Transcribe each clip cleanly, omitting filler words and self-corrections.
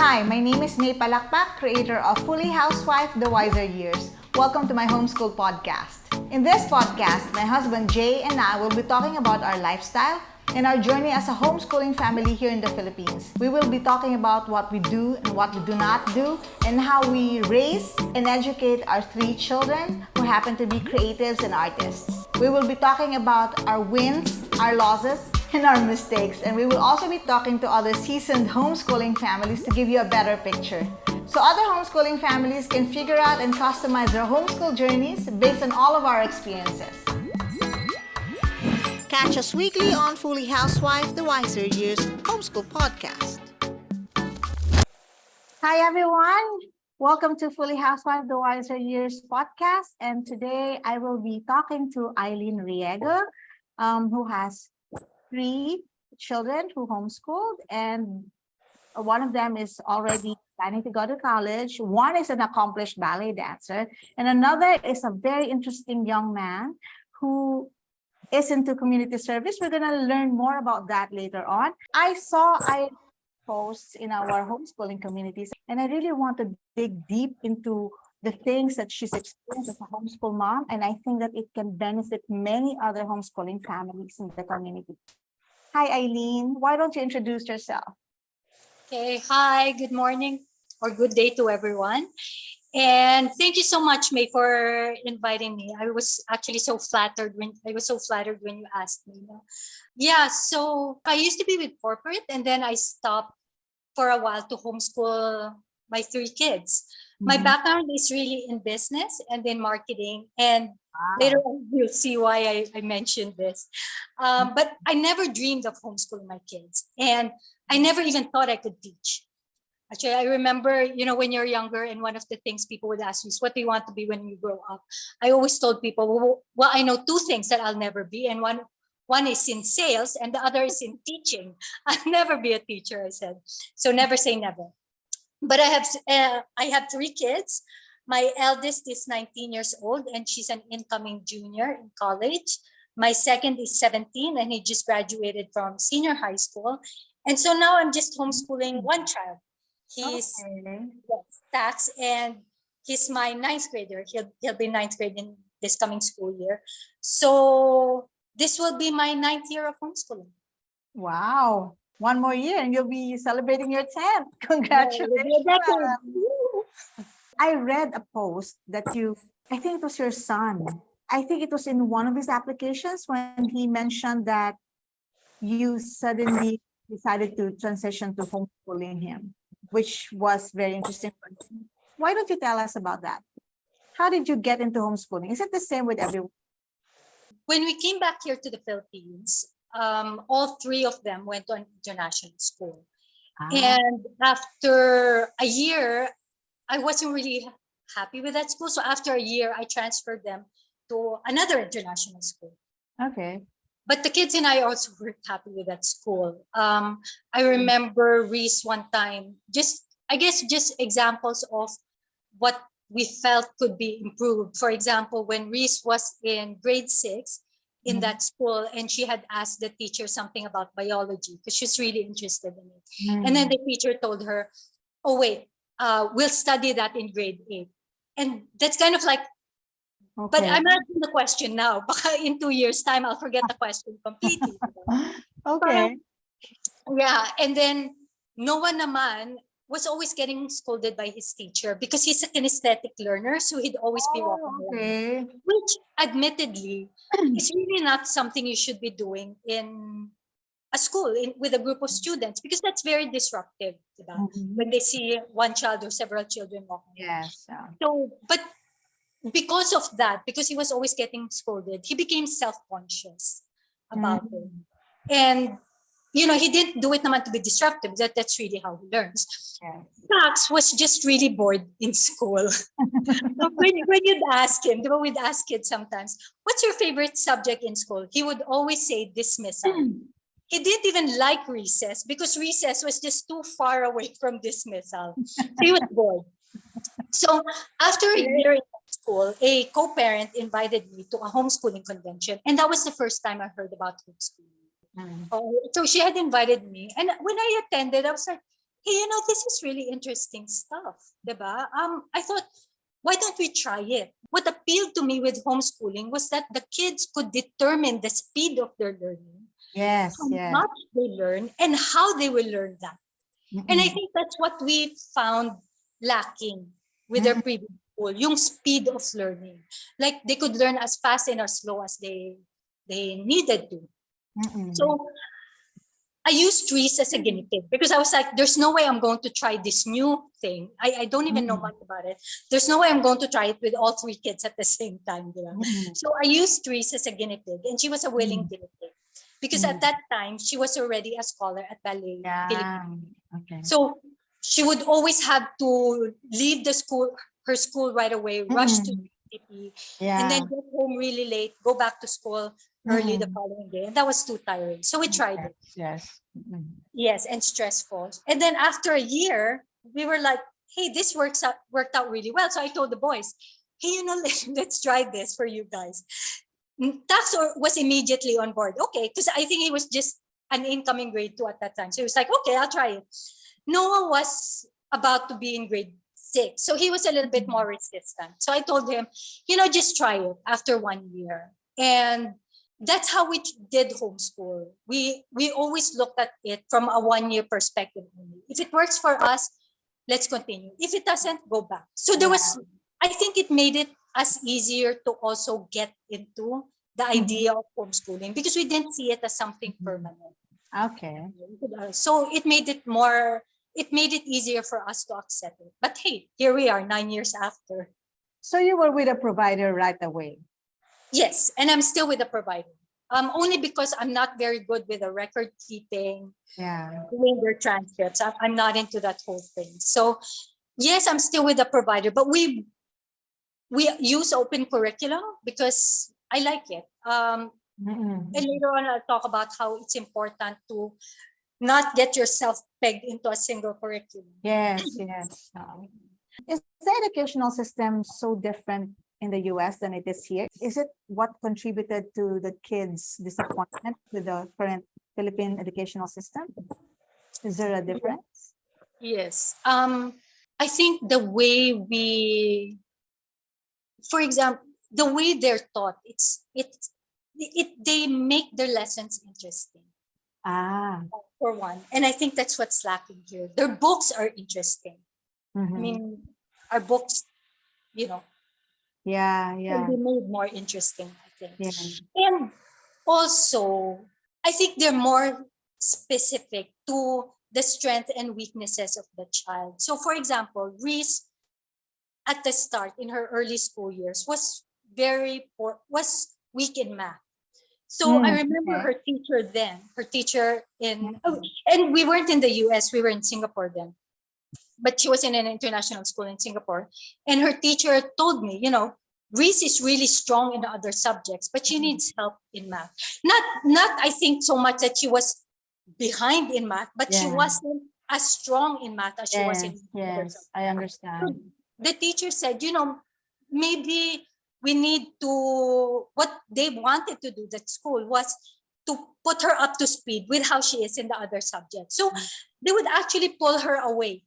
Hi, my name is Palacpac, creator of Fully Housewife, The Wiser Years. Welcome to my homeschool podcast. In this podcast, my husband Jay and I will be talking about our lifestyle and our journey as a homeschooling family here in the Philippines. We will be talking about what we do and what we do not do, and how we raise and educate our 3 children who happen to be creatives and artists. We will be talking about our wins, our losses, and our mistakes. And we will also be talking to other seasoned homeschooling families to give you a better picture, so other homeschooling families can figure out and customize their homeschool journeys based on all of our experiences. Catch us weekly on Fully Housewife, The Wiser Years Homeschool Podcast. Hi everyone! Welcome to Fully Housewife, The Wiser Years podcast. And today I will be talking to Ilene Riego, who has 3 children who homeschooled, and one of them is already planning to go to college. One is an accomplished ballet dancer, and another is a very interesting young man who is into community service. We're going to learn more about that later on. I saw posts in our homeschooling communities, and I really want to dig deep into the things that she's experienced as a homeschool mom, and I think that it can benefit many other homeschooling families in the community. Hi, Ilene. Why don't you introduce yourself? Okay, hi, good morning or good day to everyone. And thank you so much, May, for inviting me. I was actually so flattered when you asked me. Yeah, so I used to be with corporate, and then I stopped for a while to homeschool my 3 kids. My background is really in business and in marketing, and later on you'll see why I mentioned this. But I never dreamed of homeschooling my kids, and I never even thought I could teach. Actually, I remember, when you're younger, and one of the things people would ask you is, what do you want to be when you grow up? I always told people, well, I know 2 things that I'll never be, and one is in sales, and the other is in teaching. I'll never be a teacher, I said. So never say never. But I have 3 kids. My eldest is 19 years old, and she's an incoming junior in college. My second is 17, and he just graduated from senior high school. And so now I'm just homeschooling one child. He's tax, and he's my 9th grader. He'll be 9th grade in this coming school year. So this will be my 9th year of homeschooling. Wow. One more year and you'll be celebrating your 10th. Congratulations. I read a post that I think it was your son. I think it was in one of his applications when he mentioned that you suddenly decided to transition to homeschooling him, which was very interesting. Why don't you tell us about that? How did you get into homeschooling? Is it the same with everyone? When we came back here to the Philippines, all 3 of them went to an international school. And after a year, I wasn't really happy with that school. So after a year, I transferred them to another international school. Okay. But the kids and I also weren't happy with that school. I remember Reese one time, just examples of what we felt could be improved. For example, when Reese was in grade 6 in that school, and she had asked the teacher something about biology because she's really interested in it. And then the teacher told her, oh, wait, we'll study that in grade 8. And that's kind of like, but I'm asking the question now. In 2 years' time, I'll forget the question completely. Okay. Yeah, and then Noah naman was always getting scolded by his teacher because he's a kinesthetic learner, so he'd always be walking around, which admittedly is really not something you should be doing in a school with a group of students, because that's very disruptive, when they see one child or several children walking. Yes. So, but because of that, because he was always getting scolded, he became self-conscious about it. And he didn't do it naman to be disruptive. That's really how he learns. Max was just really bored in school. when you'd ask him, we'd ask kids sometimes, what's your favorite subject in school? He would always say dismissal. He didn't even like recess because recess was just too far away from dismissal. He was bored. So after a year in school, a co-parent invited me to a homeschooling convention. And that was the first time I heard about homeschooling. So she had invited me. And when I attended, I was like, hey, this is really interesting stuff, diba? I thought, why don't we try it? What appealed to me with homeschooling was that the kids could determine the speed of their learning, Yes, how yes. much they learn, and how they will learn that. And I Mm-mm. think that's what we found lacking with our Mm-mm. previous school, yung speed of learning. Like they could learn as fast and as slow as they needed to. Mm-mm. So I used Reese as a guinea pig because I was like, there's no way I'm going to try this new thing. I don't even know Mm-mm. much about it. There's no way I'm going to try it with all three kids at the same time. Mm-mm. So I used Reese as a guinea pig, and she was a willing guinea pig because at that time she was already a scholar at ballet. Yeah. Okay. So she would always have to leave her school right away, rush to Mm-mm. the city, and Yeah. then get home really late, go back to school early the Mm-mm. following day. And that was too tiring. So we tried Yes, it. yes. Mm-mm. Yes, and stressful. And then after a year, we were like, hey, this worked out really well. So I told the boys, hey, let's try this for you guys. Tax was immediately on board. Okay, because I think he was just an incoming grade 2 at that time. So he was like, okay, I'll try it. Noah was about to be in grade 6. So he was a little bit more resistant. So I told him, just try it after 1 year. And that's how we did homeschool. We always looked at it from a 1 year perspective only. If it works for us, let's continue. If it doesn't, go back. So I think it made it as easier to also get into the idea of homeschooling because we didn't see it as something permanent. Okay. So it made it easier for us to accept it. But hey, here we are 9 years after. So you were with a provider right away. Yes, and I'm still with the provider. Only because I'm not very good with the record keeping, doing their transcripts. I'm not into that whole thing. So yes, I'm still with the provider, but we use open curriculum because I like it. And later on, I'll talk about how it's important to not get yourself pegged into a single curriculum. Yes, yes. Is the educational system so different in the US than it is here? Is it what contributed to the kids' disappointment with the current Philippine educational system? Is there a difference? Yes. I think the way for example, the way they're taught, they make their lessons interesting. For one, and I think that's what's lacking here. Their books are interesting. I mean, our books, Yeah, can be made more interesting, I think. yeah. And also, I think they're more specific to the strength and weaknesses of the child. So, for example, Reese, at the start in her early school years, was very poor, was weak in math. So I remember her teacher and we weren't in the US, we were in Singapore then. But she was in an international school in Singapore. And her teacher told me, Reese is really strong in the other subjects, but she needs help in math. Not I think so much that she was behind in math, but she wasn't as strong in math as she was in other subjects. I understand. The teacher said, maybe we need to, what they wanted to do at school was to put her up to speed with how she is in the other subjects. So they would actually pull her away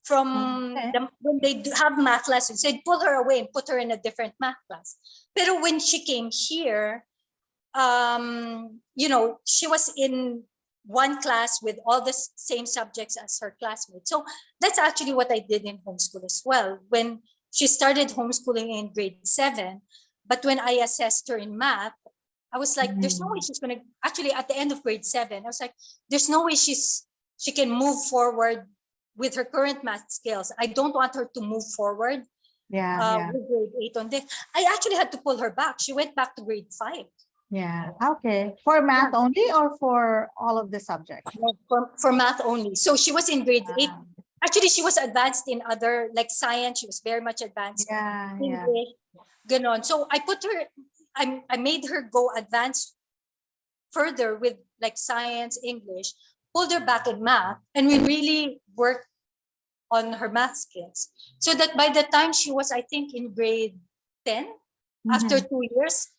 from when they have math lessons. They'd pull her away and put her in a different math class. But when she came here, she was in one class with all the same subjects as her classmates. So that's actually what I did in homeschool as well. When she started homeschooling in grade 7, but when I assessed her in math, I was like, there's no way she's going to, actually at the end of grade 7, I was like, there's no way she can move forward with her current math skills. I don't want her to move forward with grade 8 on this. I actually had to pull her back. She went back to grade 5. Yeah. Okay. For math only or for all of the subjects? For math only. So she was in grade 8. Actually, she was advanced in other, like science. She was very much advanced. English, ganon. So I put her, I made her go advanced further with like science, English, pulled her back in math, and we really worked on her math skills. So that by the time she was, I think, in grade 10, after 2 years,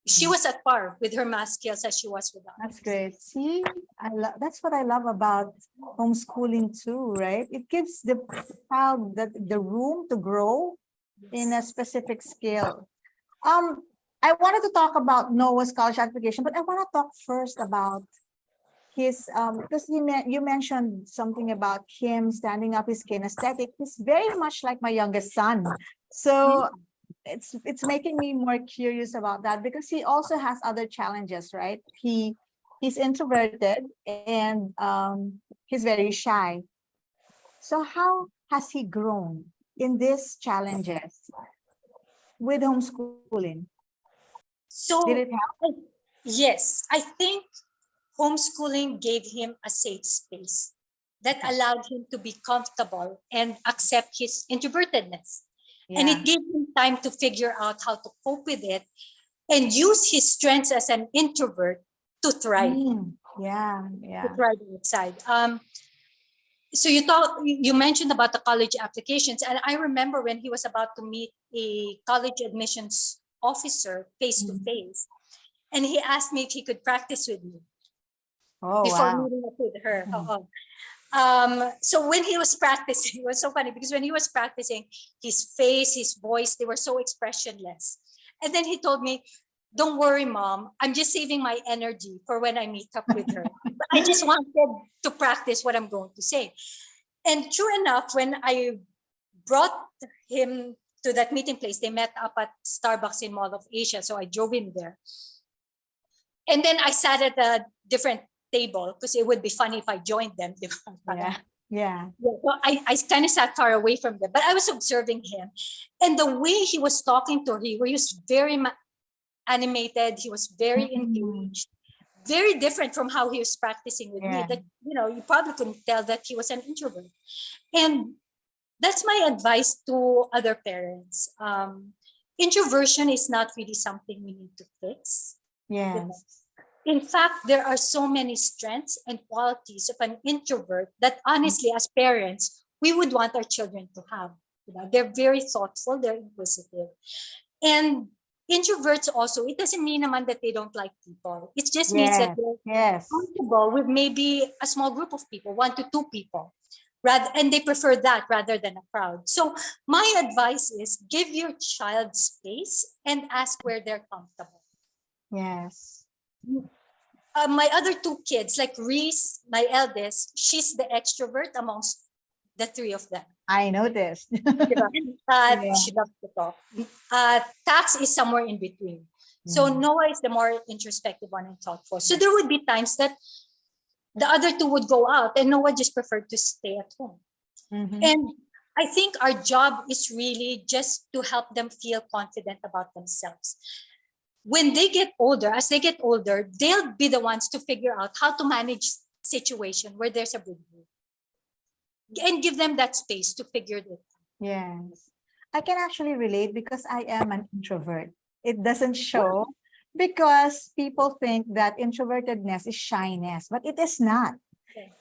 she was at par with her math skills as she was with us. That's great. See, that's what I love about homeschooling too, right? It gives the child the room to grow in a specific skill. I wanted to talk about Noah's college application, but I want to talk first about his because you mentioned something about him standing up his kinesthetic. He's very much like my youngest son. So it's making me more curious about that because he also has other challenges, right? He's introverted and he's very shy. So how has he grown in these challenges with homeschooling? So Did it help? yes, I think homeschooling gave him a safe space that Okay. allowed him to be comfortable and accept his introvertedness. And Yeah. it gave him time to figure out how to cope with it and use his strengths as an introvert to thrive, Yeah. to Yeah. thrive outside. So you mentioned about the college applications, and I remember when he was about to meet a college admissions officer face to Mhm. face, and he asked me if he could practice with me Oh, before wow. meeting up with her. Mhm. So when he was practicing, it was so funny because when he was practicing, his face, his voice, they were so expressionless. And then he told me, "Don't worry, mom. I'm just saving my energy for when I meet up with her. I just wanted to practice what I'm going to say." And true enough, when I brought him to that meeting place, they met up at Starbucks in Mall of Asia. So I drove him there. And then I sat at a different table because it would be funny if I joined them. Yeah. Yeah. Yeah, so I kind of sat far away from them, but I was observing him. And the way he was talking to her, he was very animated. He was very Mhm. engaged, very different from how he was practicing with me. Yeah. That, you probably couldn't tell that he was an introvert. And that's my advice to other parents. Introversion is not really something we need to fix. Yes. In fact, there are so many strengths and qualities of an introvert that honestly, as parents, we would want our children to have. They're very thoughtful, they're inquisitive. And introverts also, it doesn't mean naman that they don't like people. It just means that Yes. they're Yes. comfortable with maybe a small group of people, 1 to 2 people. And they prefer that rather than a crowd. So my advice is give your child space and ask where they're comfortable. Yes. My other 2 kids, like Reese, my eldest, she's the extrovert amongst the 3 of them. I noticed. Diba? Yeah. She loves to talk. Tax is somewhere in between. So Mm. Noah is the more introspective one and thoughtful. So there would be times that the other 2 would go out and Noah just preferred to stay at home. Mhm. And I think our job is really just to help them feel confident about themselves. When they get older, as they get older, they'll be the ones to figure out how to manage situation where there's a big group and give them that space to figure it out. Yes. I can actually relate because I am an introvert. It doesn't show because people think that introvertedness is shyness, but it is not.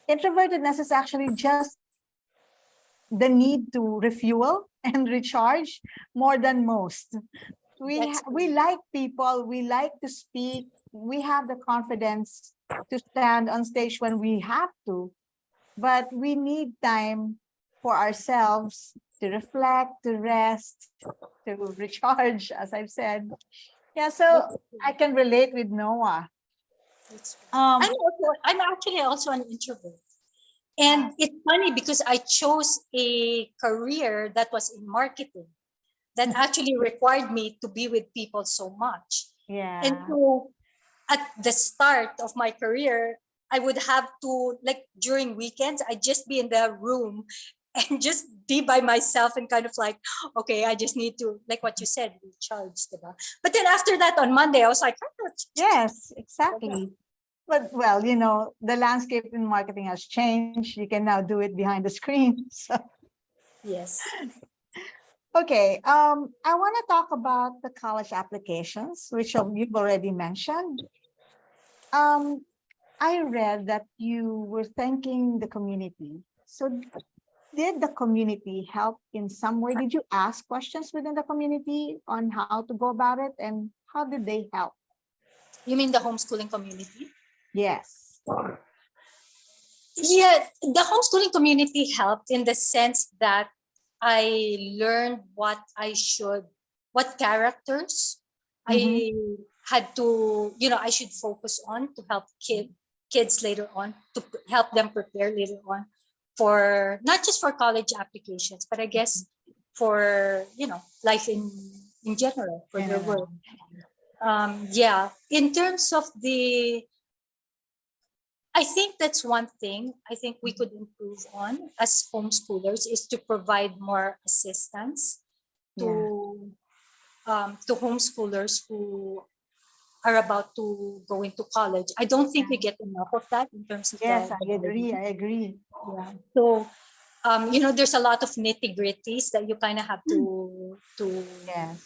Introvertedness is actually just the need to refuel and recharge more than most. We like people, we like to speak, we have the confidence to stand on stage when we have to, but we need time for ourselves to reflect, to rest, to recharge, as I've said. Yeah, so I can relate with Noah. I'm actually also an introvert. And it's funny because I chose a career that was in marketing that actually required me to be with people so much. Yeah. And so at the start of my career, I would have to, like during weekends, I'd just be in the room and just be by myself and kind of like, okay, I just need to, like what you said, recharge. But then after that on Monday, I was like, yes, exactly. But well, the landscape in marketing has changed. You can now do it behind the screen. So yes. okay, I want to talk about the college applications, which you've already mentioned. I read that you were thanking the community. So did the community help in some way? Did you ask questions within the community on how to go about it, and how did they help? You mean the homeschooling community? Yes. Yeah, the homeschooling community helped in the sense that I learned what characters Mhm. I had to, I should focus on to help kids later on, to help them prepare later on for not just for college applications, but I guess for, life in general, for their work. General. Yeah, in terms of I think that's one thing I think we could improve on as homeschoolers is to provide more assistance Yeah. to homeschoolers who are about to go into college. I don't think we get enough of that in terms of Yes, I the agree. guidance. I agree. Yeah. So there's a lot of nitty gritties that you kind of have to Yes.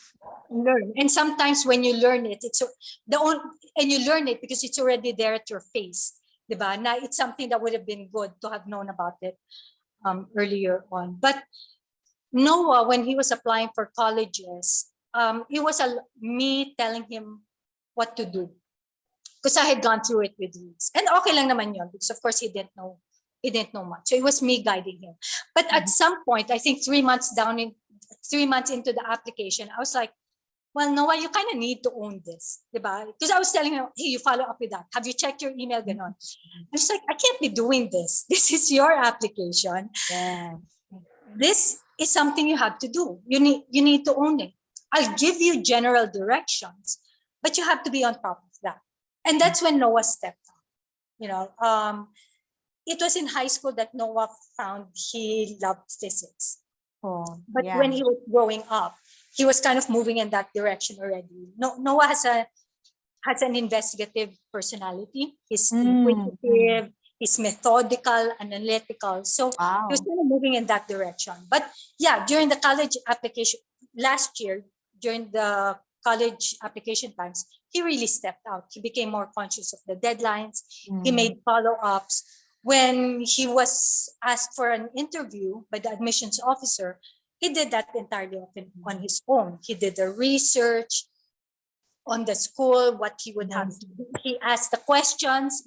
learn. And sometimes when you learn it, and you learn it because it's already there at your face. Diba? Na it's something that would have been good to have known about it earlier on. But Noah, when he was applying for colleges, it was me telling him what to do. Because I had gone through it with Reese. And okay lang naman yun, because of course he didn't know much. So it was me guiding him. But at some point, I think 3 months 3 months into the application, I was like, well, Noah, you kind of need to own this, diba? Because I was telling him, hey, you follow up with that. Have you checked your email? Ganon. I was like, I can't be doing this. This is your application. Yes. This is something you have to do. You need to own it. I'll give you general directions, but you have to be on top of that. And that's when Noah stepped up. It was in high school that Noah found he loved physics. Oh, But yeah. when he was growing up, he was kind of moving in that direction already. Noah has an investigative personality. He's inquisitive, he's methodical, analytical. So he was Wow. kind of moving in that direction. But yeah, during the college application last year, during the college application times, he really stepped out. He became more conscious of the deadlines. He made follow-ups. When he was asked for an interview by the admissions officer, he did that entirely on his own. He did the research on the school, what he would have to do. He asked the questions,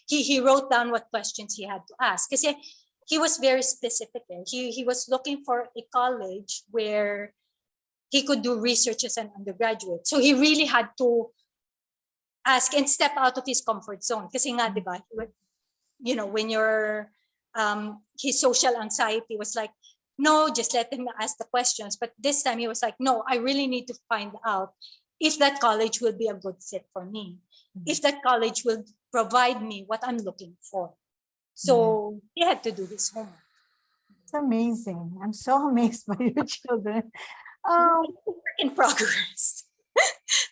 he wrote down what questions he had to ask. Because he was very specific. He was looking for a college where he could do research as an undergraduate. So he really had to ask and step out of his comfort zone. Kasi nga, di ba, when his social anxiety was like, no, just let him ask the questions. But this time he was like, no, I really need to find out if that college will be a good fit for me, if that college will provide me what I'm looking for. So he had to do his homework. It's amazing. I'm so amazed by your children. Work in progress.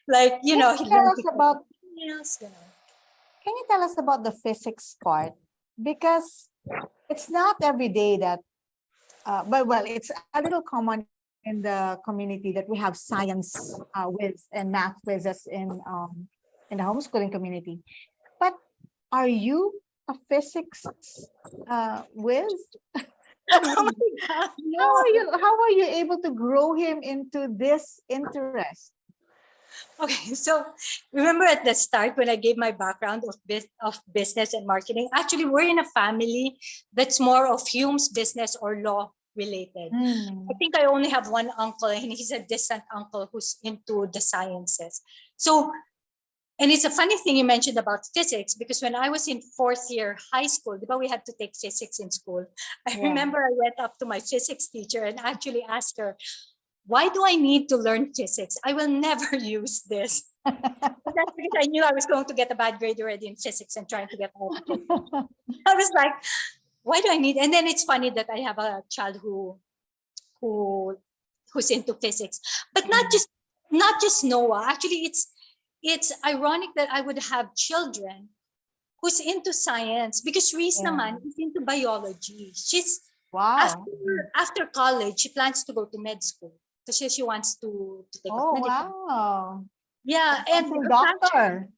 Like, Can he you tell learned us about emails, can you tell us about the physics part? Because it's not every day that but well, it's a little common in the community that we have science whiz and math quizzes in the homeschooling community. But are you a physics whiz? I Oh mean, my God, how no. are you able to grow him into this interest? Okay, so remember at the start when I gave my background of business and marketing, actually we're in a family that's more of Hume's business or law related. I think I only have one uncle and he's a distant uncle who's into the sciences. So, and it's a funny thing you mentioned about physics because when I was in fourth year high school, we had to take physics in school. I remember I went up to my physics teacher and actually asked her, why do I need to learn physics? I will never use this. But that's because I knew I was going to get a bad grade already in physics and trying to get out of it. I was like, why do I need? And then it's funny that I have a child who's into physics, but not just Noah. Actually, it's ironic that I would have children who's into science because Reese naman is into biology. She's Wow. after college, she plans to go to med school because she wants to take up Oh, medicine. wow. Yeah, and That's a her doctor. passion,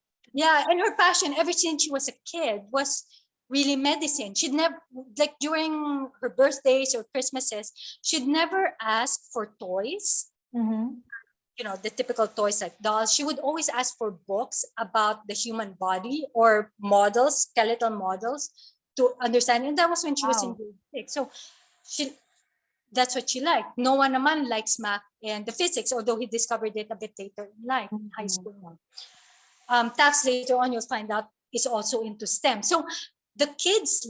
and her passion ever since she was a kid was really medicine. She'd never, like during her birthdays or Christmases, she'd never ask for toys. the typical toys like dolls. She would always ask for books about the human body or models, skeletal models to understand. And that was when she was in Wow. grade 6. So that's what she liked. No one naman likes math and the physics, although he discovered it a bit later in life, in high school now. Tax later on, you'll find out, is also into STEM. So the kids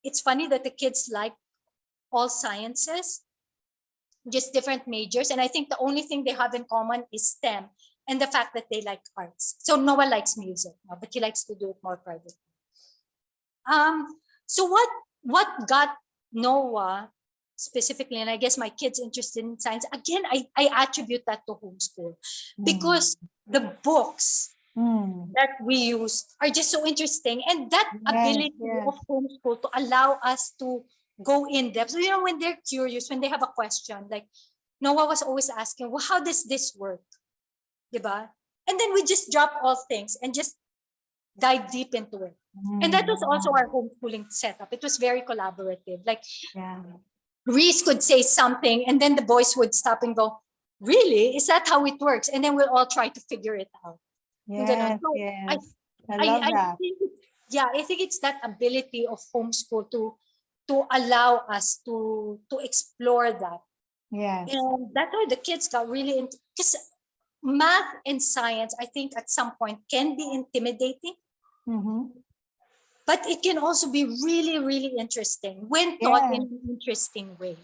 it's funny that the kids like all sciences, just different majors. And I think the only thing they have in common is STEM and the fact that they like arts. So Noah likes music, but he likes to do it more privately. So what got Noah specifically, and I guess my kids interested in science, again, I attribute that to homeschool because the books that we use are just so interesting. And that ability of homeschool to allow us to go in depth. So, when they're curious, when they have a question, like Noah was always asking, well, how does this work? Diba? And then we just drop all things and just dive deep into it. And that was also our homeschooling setup. It was very collaborative. Like Reese could say something and then the boys would stop and go, really? Is that how it works? And then we'll all try to figure it out. Yes, So yes. I love that. I think it's that ability of homeschool to allow us to explore that. Yes. And that's why the kids got really into, because math and science, I think at some point can be intimidating, but it can also be really, really interesting when taught in an interesting way.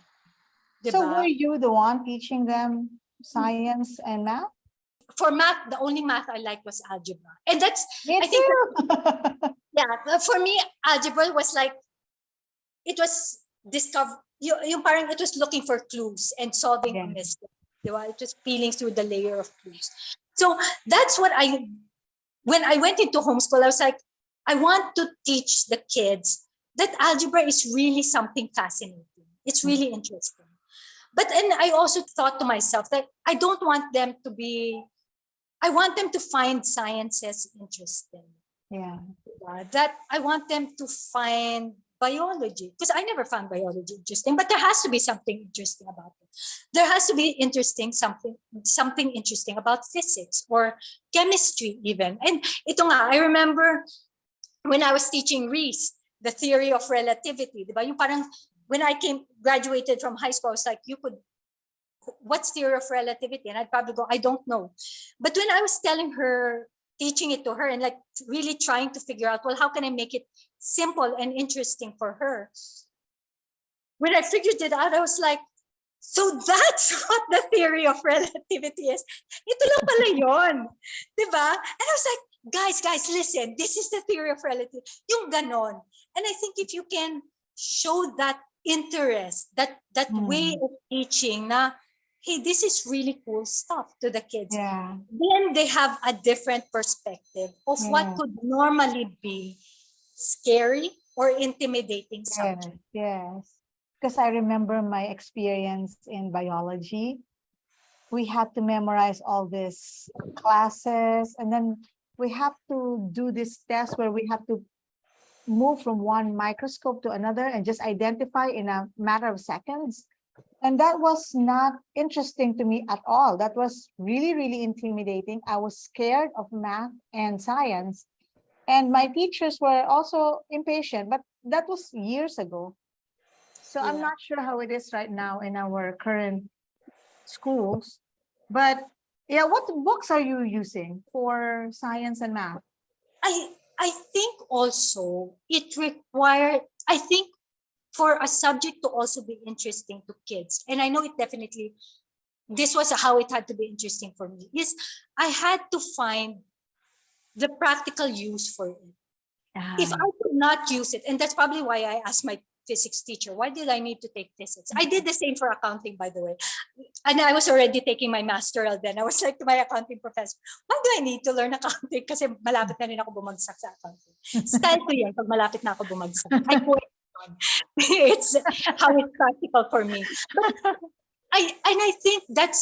Diba? So were you the one teaching them science and math? For math, the only math I liked was algebra. And that's, I think, for me, algebra was like, it was it was looking for clues and solving a mistake. It was peeling through the layer of clues. So that's what when I went into homeschool, I was like, I want to teach the kids that algebra is really something fascinating. It's really interesting. But then I also thought to myself that I don't want them I want them to find sciences interesting. That I want them to find biology, because I never found biology interesting, but there has to be something interesting about it. There has to be something interesting about physics or chemistry even. And ito nga, I remember when I was teaching Reese, the theory of relativity, diba? Yung parang when I graduated from high school, I was like, what's theory of relativity? And I'd probably go, I don't know. But when I was teaching it to her and like really trying to figure out, well, how can I make it simple and interesting for her? When I figured it out, I was like, so that's what the theory of relativity is. Ito lang pala yun. Diba? And I was like, guys, listen, this is the theory of relativity. Yung ganon. And I think if you can show that interest, that way of teaching na, hey, this is really cool stuff to the kids. Then they have a different perspective of what could normally be scary or intimidating subject. Yes. Because I remember my experience in biology. We had to memorize all these classes, and then we have to do this test where we have to move from one microscope to another and just identify in a matter of seconds. And that was not interesting to me at all. That was really, really intimidating. I was scared of math and science. And my teachers were also impatient, but that was years ago. So I'm not sure how it is right now in our current schools. But what books are you using for science and math? I think also it required, I think for a subject to also be interesting to kids, and I know it definitely, this was how it had to be interesting for me, is I had to find the practical use for it. If I could not use it, and that's probably why I asked my physics teacher, why did I need to take physics? I did the same for accounting, by the way. And I was already taking my masteral then. I was like to my accounting professor, why do I need to learn accounting? Kasi malapit na rin ako bumagsak sa accounting. Style ko yan pag malapit na ako bumagsak. I quit. It's how it's practical for me. But I think that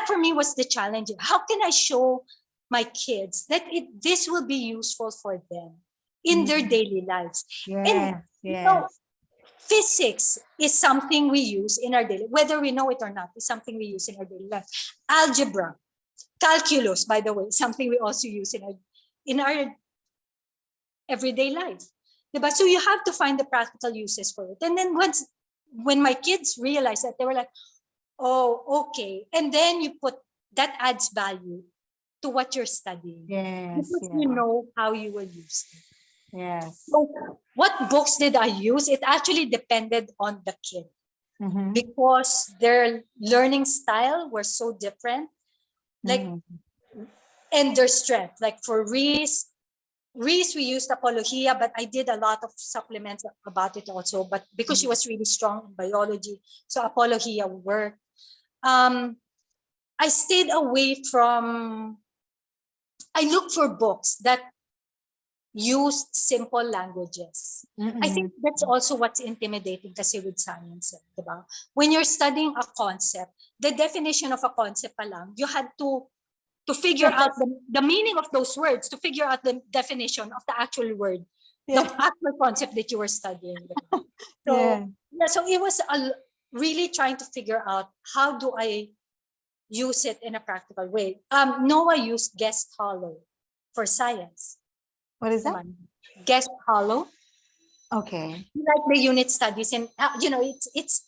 for me was the challenge. How can I show my kids that this will be useful for them in their daily lives? And Physics is something we use in our daily, whether we know it or not, is something we use in our daily life. Algebra, calculus, by the way, something we also use in our everyday life. Diba? So you have to find the practical uses for it. And then when my kids realized that, they were like, oh, okay. And then you put, that adds value to what you're studying. Yes. Because you know how you will use it. Yes. So what books did I use? It actually depended on the kid. Because their learning style were so different. Like, and their strength. Like for Reese, we used Apologia, but I did a lot of supplements about it also. But because she was really strong in biology, so Apologia worked. I stayed away from, I looked for books that used simple languages. I think that's also what's intimidating kasi with science. Diba? When you're studying a concept, the definition of a concept pa lang, you had to figure out the meaning of those words, to figure out the definition of the actual word, the actual concept that you were studying. So, so it was really trying to figure out, how do I use it in a practical way? Noah used Guest Hollow for science. What is that? Guest Hollow. Okay. Like the unit studies, and it's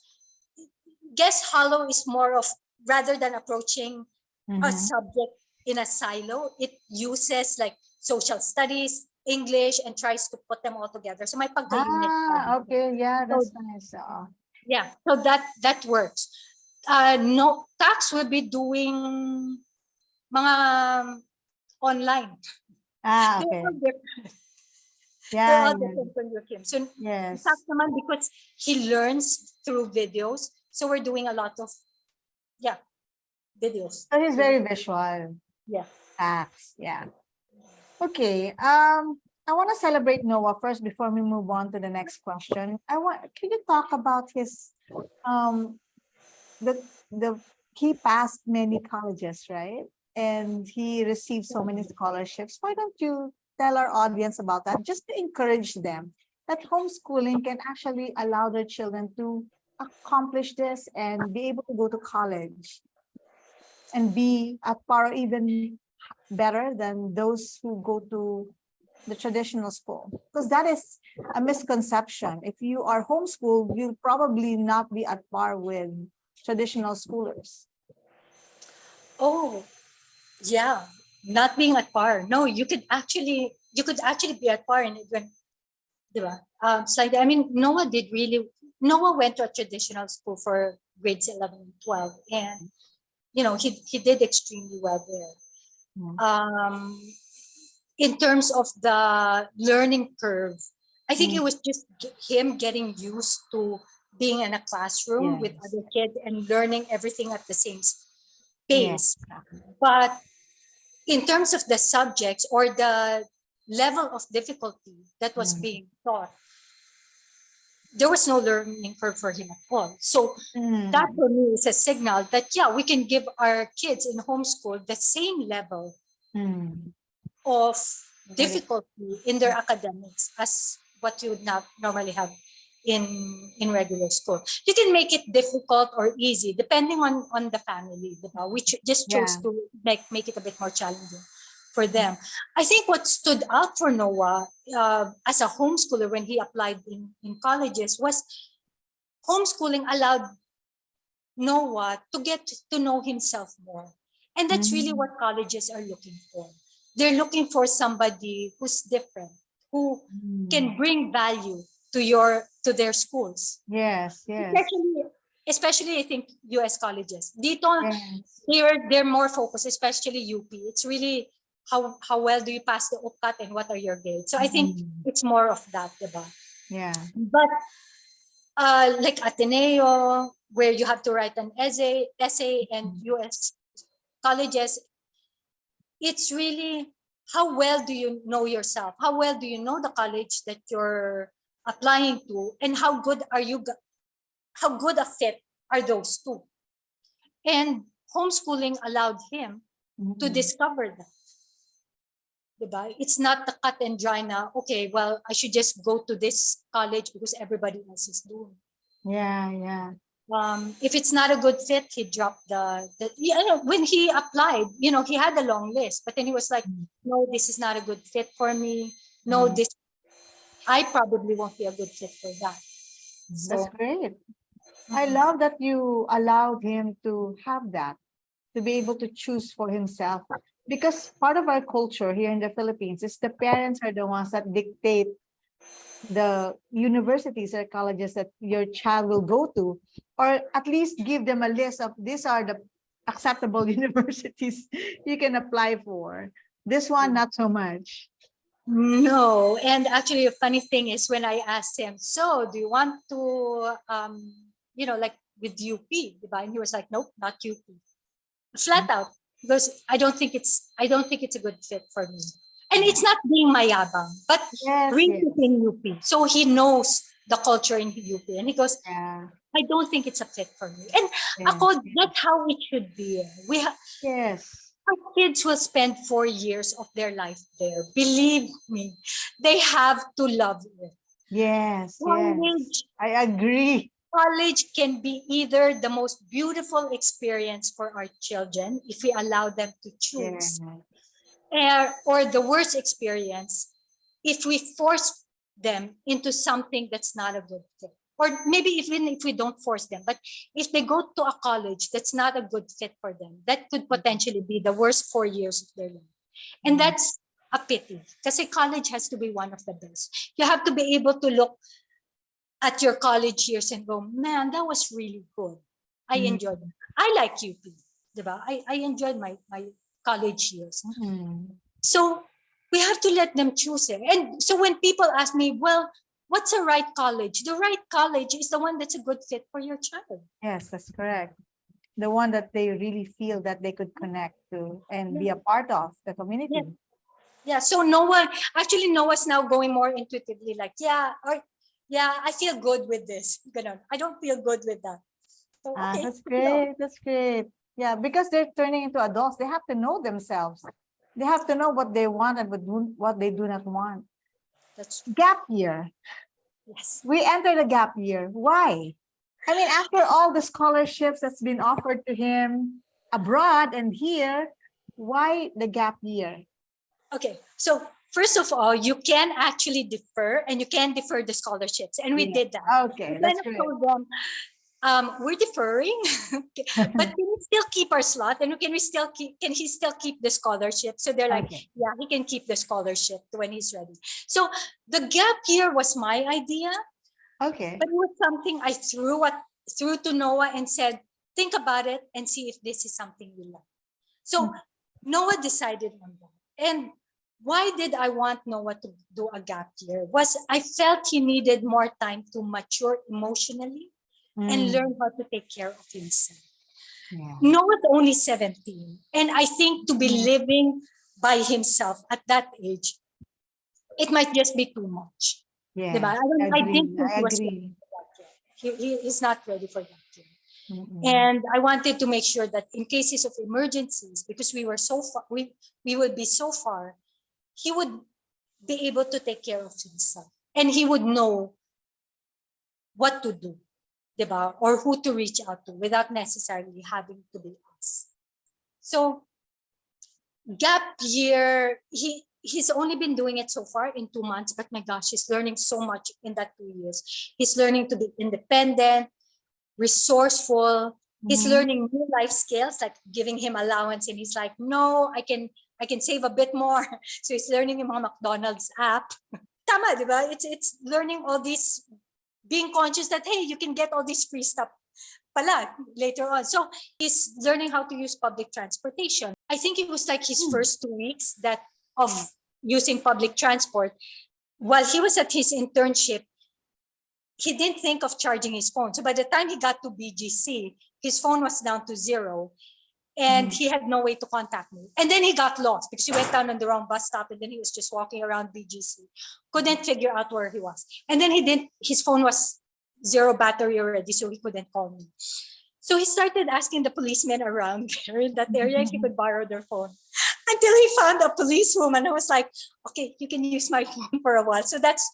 Guest Hollow is more of, rather than approaching a subject in a silo, it uses like social studies, English, and tries to put them all together. So my pagka-unit. Okay, yeah, that's nice. Yeah, so that works. No, tax will be doing mga online. Okay. They're all different from your Kim. So tax naman, because he learns through videos. So we're doing a lot of videos. So he's very visual. Yeah. Tax, yeah. Okay. I want to celebrate Noah first before we move on to the next question. Can you talk about his he passed many colleges, right? And he received so many scholarships. Why don't you tell our audience about that, just to encourage them that homeschooling can actually allow their children to accomplish this and be able to go to college and be at par, even better than those who go to the traditional school? Because that is a misconception. If you are homeschooled, you'll probably not be at par with traditional schoolers. Oh, yeah, not being at par. No, you could actually be at par in it when, diba? Slightly. I mean, Noah went to a traditional school for grades 11 and 12, and he did extremely well there. In terms of the learning curve, I think it was just him getting used to being in a classroom with other kids and learning everything at the same pace. But in terms of the subjects or the level of difficulty that was being taught, there was no learning curve for him at all. So that for me is a signal that, we can give our kids in homeschool the same level of difficulty in their academics as what you would not normally have in regular school. You can make it difficult or easy depending on the family, which just chose to make it a bit more challenging for them. I think what stood out for Noah as a homeschooler when he applied in colleges was homeschooling allowed Noah to get to know himself more. And that's really what colleges are looking for. They're looking for somebody who's different, who can bring value to their schools. Yes. Especially I think US colleges. Dito, they're more focused, especially UP. It's really how well do you pass the UPCAT and what are your grades. So I think it's more of that, diba? Yeah. But like Ateneo, where you have to write an essay, and US colleges, it's really how well do you know yourself? How well do you know the college that you're applying to, and how good a fit are those two? And homeschooling allowed him to discover that. Diba? It's not the cut and dry now. Okay, well, I should just go to this college because everybody else is doing. Yeah, yeah. If it's not a good fit, he dropped when he applied, he had a long list, but then he was like, no, this is not a good fit for me. No, Mm. I probably won't be a good fit for that. That's So, great. I love that you allowed him to have that, to be able to choose for himself. Because part of our culture here in the Philippines is the parents are the ones that dictate the universities or colleges that your child will go to, or at least give them a list of these are the acceptable universities you can apply for. This one, not so much. no. And actually, a funny thing is when I asked him, so do you want to, like with UP, diba? And he was like, nope, not UP. Flat out, because I don't think it's a good fit for me. And it's not being mayabang, but Yes, Reese yes. is in UP, so he knows the culture in UP, and he goes, Yeah. I don't think it's a fit for me. And Yes, ako, that's how it should be. yes. Our kids will spend 4 years of their life there. Believe me, they have to love it. Yes, yes. College, I agree. college can be either the most beautiful experience for our children if we allow them to Yeah. choose, or the worst experience if we force them into something that's not a good fit. Or maybe even if we don't force them, but if they go to a college that's not a good fit for them, that could potentially be the worst 4 years of their life. And that's a pity, because college has to be one of the best. You have to be able to look at your college years and go, man, that was really good. I Mm. enjoyed it. I like UP, diba? I enjoyed my college years. Mm. So we have to let them choose it. And so when people ask me, well, what's a right college? The right college is the one that's a good fit for your child. Yes, that's correct. The one that they really feel that they could connect to and be a part of the community. Yeah. So Noah's now going more intuitively, like, I feel good with this. I don't feel good with that. So, okay. That's great. That's great. Yeah, because they're turning into adults, they have to know themselves. They have to know what they want and what they do not want. That's Gap year. yes. We enter the gap year. Why? I mean, after all the scholarships that's been offered to him abroad and here, why the gap year? Okay. So first of all, you can actually defer, and you can defer the scholarships. And we did that. Okay, We that's kind of great. told them, we're deferring, but can we still keep our slot? And can he still keep the scholarship? So they're like, Okay. yeah, he can keep the scholarship when he's ready. So the gap year was my idea, Okay. but it was something I threw to Noah and said, think about it and see if this is something you like. So Noah decided on that. And why did I want Noah to do a gap year? Was I felt he needed more time to mature emotionally and learn how to take care of himself. Yeah. Noah's only 17. And I think to be living by himself at that age, it might just be too much. Yeah. I didn't think I he was agree. ready for that yet. He's not ready for that yet. Mm-mm. And I wanted to make sure that in cases of emergencies, because we were so far, we would be so far, he would be able to take care of himself. And he would know what to do, diba? Or who to reach out to without necessarily having to be us. So gap year, he's only been doing it so far in 2 months, but my gosh, he's learning so much in that 2 years. He's learning to be independent, resourceful. He's learning new life skills, like giving him allowance, and he's like, no, I can save a bit more. So he's learning yung mga McDonald's app. Tama, diba? It's learning all these, being conscious that, hey, you can get all this free stuff pala later on. So he's learning how to use public transportation. I think it was like his first 2 weeks of using public transport. While he was at his internship, he didn't think of charging his phone. So by the time he got to BGC, his phone was down to 0. And he had no way to contact me. And then he got lost because he went down on the wrong bus stop, and then he was just walking around BGC. Couldn't figure out where he was. And then his phone was 0 battery already, so he couldn't call me. So he started asking the policemen around there in that area if he could borrow their phone. until he found a policewoman. I was like, okay, you can use my phone for a while. So that's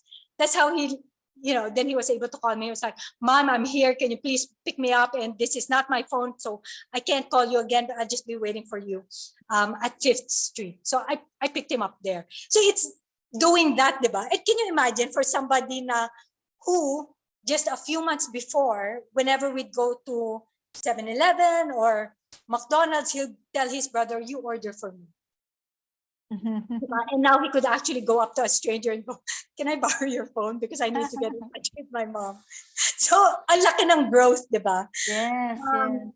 how he, then he was able to call me. He was like, Mom, I'm here. Can you please pick me up? And this is not my phone, so I can't call you again, but I'll just be waiting for you at 5th Street. So I picked him up there. So it's doing that, diba? And can you imagine for somebody na who just a few months before, whenever we'd go to 7-Eleven or McDonald's, he'll tell his brother, you order for me. And now he could actually go up to a stranger and go, can I borrow your phone? Because I need to get in touch with my mom. So, ang laki ng growth, di ba? Yes, yes.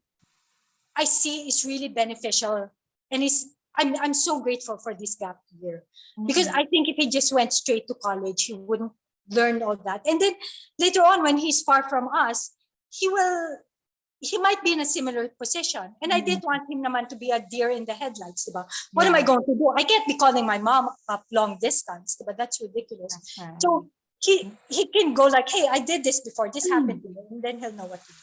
I see it's really beneficial. And I'm so grateful for this gap year. Because I think if he just went straight to college, he wouldn't learn all that. And then later on, when he's far from us, he might be in a similar position. And I didn't want him naman to be a deer in the headlights, diba? What am I going to do? I can't be calling my mom up long distance, but that's ridiculous. That's right. So he can go like, hey, I did this before, this happened to me, and then he'll know what to do.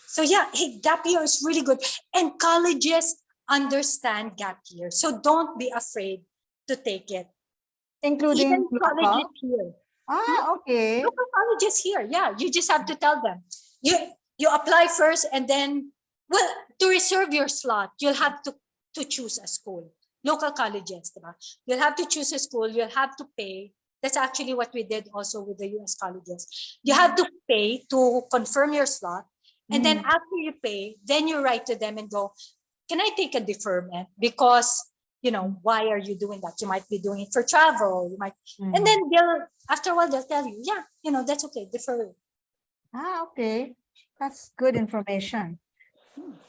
So yeah, hey, gap year is really good. And colleges understand gap year. So don't be afraid to take it. Including even colleges here. Okay. Local colleges here, yeah. You just have to tell them. You apply first, and then, well, to reserve your slot, you'll have to choose a school. Local colleges, diba? You'll have to choose a school, you'll have to pay. That's actually what we did also with the US colleges. You have to pay to confirm your slot, and then after you pay, then you write to them and go, can I take a deferment? Because, why are you doing that? You might be doing it for travel. You might, and then after a while, they'll tell you, yeah, that's okay, defer it. Okay. That's good information.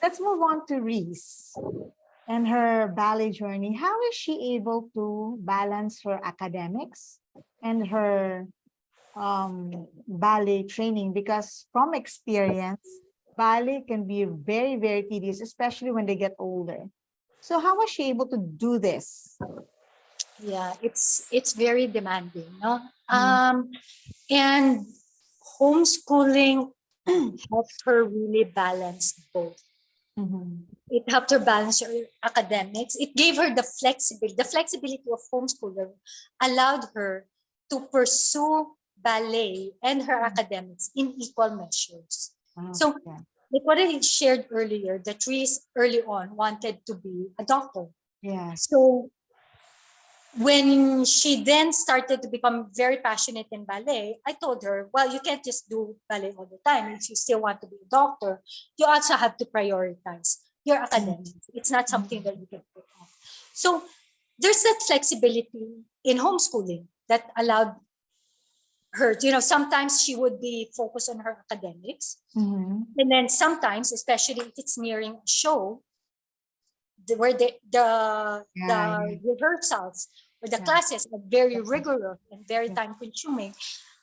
Let's move on to Reese and her ballet journey. How is she able to balance her academics and her ballet training? Because from experience, ballet can be very, very tedious, especially when they get older. So how was she able to do this? Yeah, it's very demanding, no? And homeschooling helps her really balance both. It helped her balance her academics. It gave her the flexibility. The flexibility of homeschooler allowed her to pursue ballet and her academics in equal measures. So, like what I shared earlier, that Reese early on wanted to be a doctor. Yeah. So when she then started to become very passionate in ballet, I told her, well, you can't just do ballet all the time. If you still want to be a doctor, you also have to prioritize your academics. It's not something that you can put off. So there's that flexibility in homeschooling that allowed her, sometimes she would be focused on her academics. And then sometimes, especially if it's nearing a show, where the rehearsals or the classes are very rigorous and very time consuming,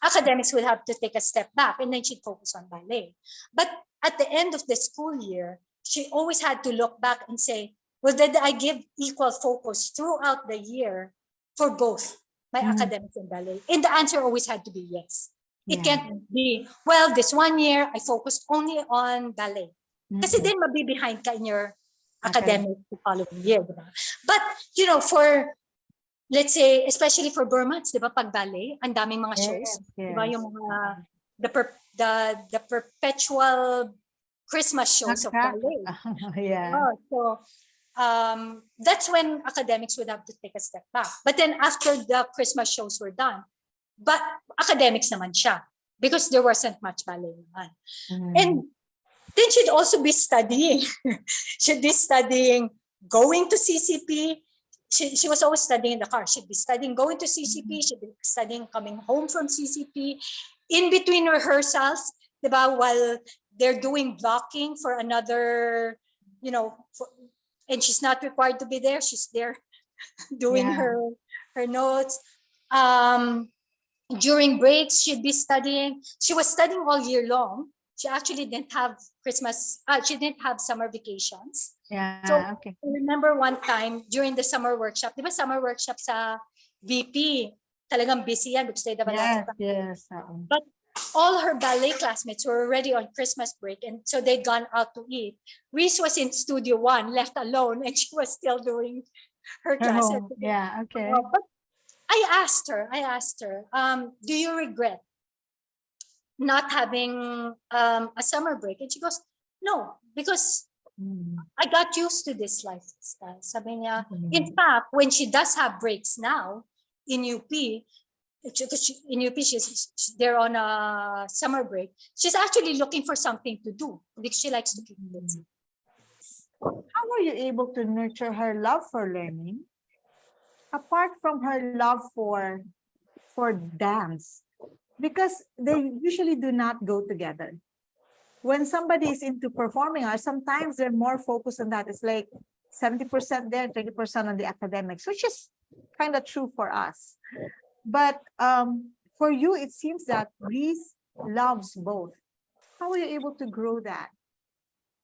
academics will have to take a step back, and then she'd focus on ballet. But at the end of the school year, she always had to look back and say, well, did I give equal focus throughout the year for both my academics and ballet? And the answer always had to be yes. It can't be, well, this one year I focused only on ballet. Kasi then mabibehind ka in your academic the following year, diba? But for, let's say, especially for Burmans, diba, pag ballet, ang daming mga shows, diba, yung mga the perpetual Christmas shows of ballet. So that's when academics would have to take a step back. But then after the Christmas shows were done, but academics naman siya, because there wasn't much ballet naman. And then she'd also be studying. She'd be studying, going to CCP. She was always studying in the car. She'd be studying, going to CCP. She'd be studying, coming home from CCP. In between rehearsals, diba, while they're doing blocking for another, and she's not required to be there. She's there doing her notes. During breaks, she'd be studying. She was studying all year long. She actually didn't have she didn't have summer vacations. So I remember one time during the summer workshop, di ba summer workshop sa VP, talagang busy yan because they But all her ballet classmates were already on Christmas break, and so they'd gone out to eat. Reese was in Studio 1, left alone, and she was still doing her Her class. home. Yeah. Okay. But I asked her, do you regret not having a summer break? And she goes, no, because Mm. I got used to this lifestyle. Sabi niya, in Mm. fact, when she does have breaks now in UP, in UP, they're on a summer break. She's actually looking for something to do because she likes to keep busy. How were you able to nurture her love for learning, apart from her love for dance? Because they usually do not go together. When somebody is into performing arts, sometimes they're more focused on that. It's like 70% there, 30% on the academics, which is kind of true for us. But for you, it seems that Reese loves both. How were you able to grow that?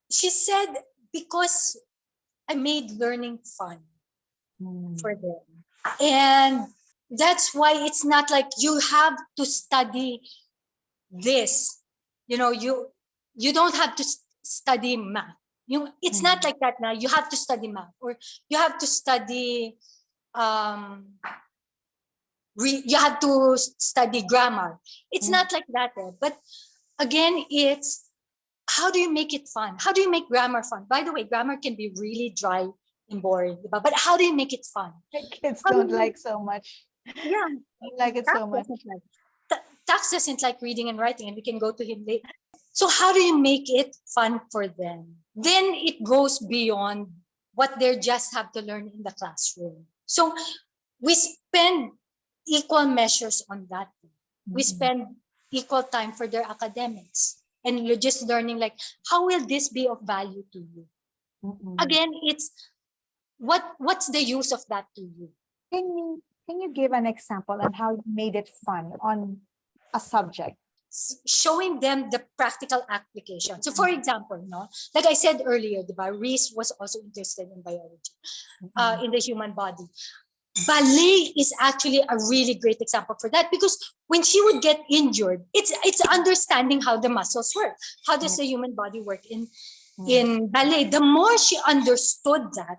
She said, because I made learning fun for them. And that's why it's not like you have to study this. You don't have to study math. It's not like that now. You have to study math, or you have to study you have to study grammar. It's not like that. But again, it's how do you make it fun? How do you make grammar fun? By the way, grammar can be really dry and boring, but how do you make it fun? Kids How do don't you like so much. Yeah, Don't like it so much. Tax doesn't like reading and writing, and we can go to him later. So how do you make it fun for them? Then it goes beyond what they just have to learn in the classroom. So we spend equal measures on that. We spend equal time for their academics, and you're just learning like, how will this be of value to you? Again, it's what's the use of that to you? Can you give an example on how you made it fun on a subject? Showing them the practical application. So for example, like I said earlier, Reese was also interested in biology, in the human body. Ballet is actually a really great example for that, because when she would get injured, it's understanding how the muscles work. How does the human body work in ballet? The more she understood that,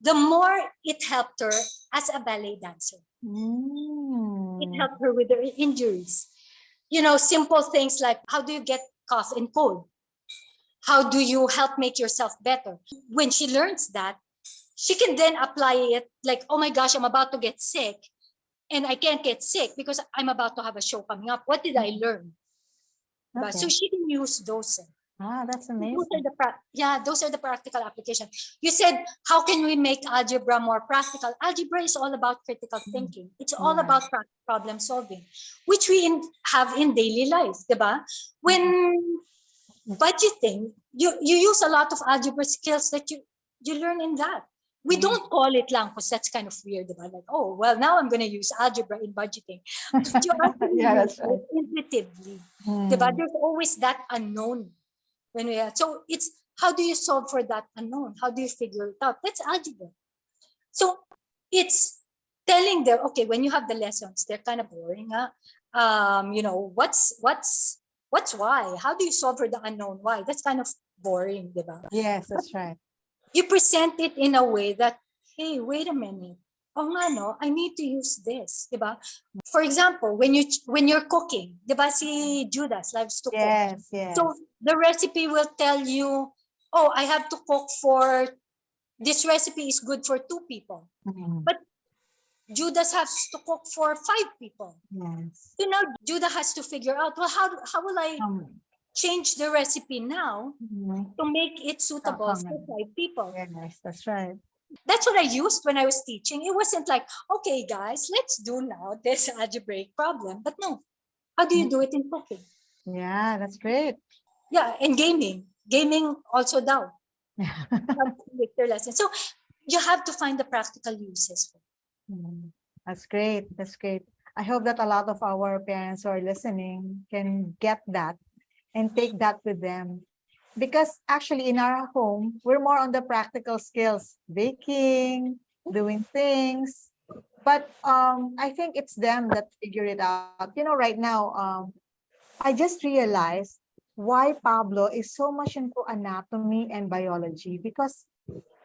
the more it helped her as a ballet dancer. It helped her with her injuries. Simple things like, how do you get cough and cold? How do you help make yourself better? When she learns that, she can then apply it like, oh my gosh, I'm about to get sick, and I can't get sick because I'm about to have a show coming up. What did I learn? Okay. So she can use those. That's amazing. Those are the practical applications. You said, how can we make algebra more practical? Algebra is all about critical thinking. It's all about problem solving, which we have in daily life, diba? When budgeting, you use a lot of algebra skills that you learn in that. We don't call it lang because that's kind of weird, diba? Like, oh, well, now I'm going to use algebra in budgeting. That's right. Intuitively, diba? There's always that unknown. So it's, how do you solve for that unknown? How do you figure it out? That's algebra. So it's telling them, okay, when you have the lessons, they're kind of boring. What's why? How do you solve for the unknown why? That's kind of boring, diba? Yes, that's right. You present it in a way that, hey, wait a minute. Oh nga, no, I need to use this, diba? For example, when you're cooking, diba, si Judas loves to cook. Yes. So the recipe will tell you, oh, I have to cook for, this recipe is good for 2 people. But Judas has to cook for 5 people. Yes. So now Judah has to figure out, well, how will I change the recipe now to make it suitable for 5 people? Yes, that's right. That's what I used when I was teaching. It wasn't like, okay, guys, let's do now this algebraic problem. But no, how do you do it in cooking? Yeah, that's great. Yeah, and gaming also down. With their lesson. So you have to find the practical uses. That's great. That's great. I hope that a lot of our parents who are listening can get that and take that with them. Because actually in our home, we're more on the practical skills, baking, doing things. But I think it's them that figure it out. Right now, I just realized why Pablo is so much into anatomy and biology, because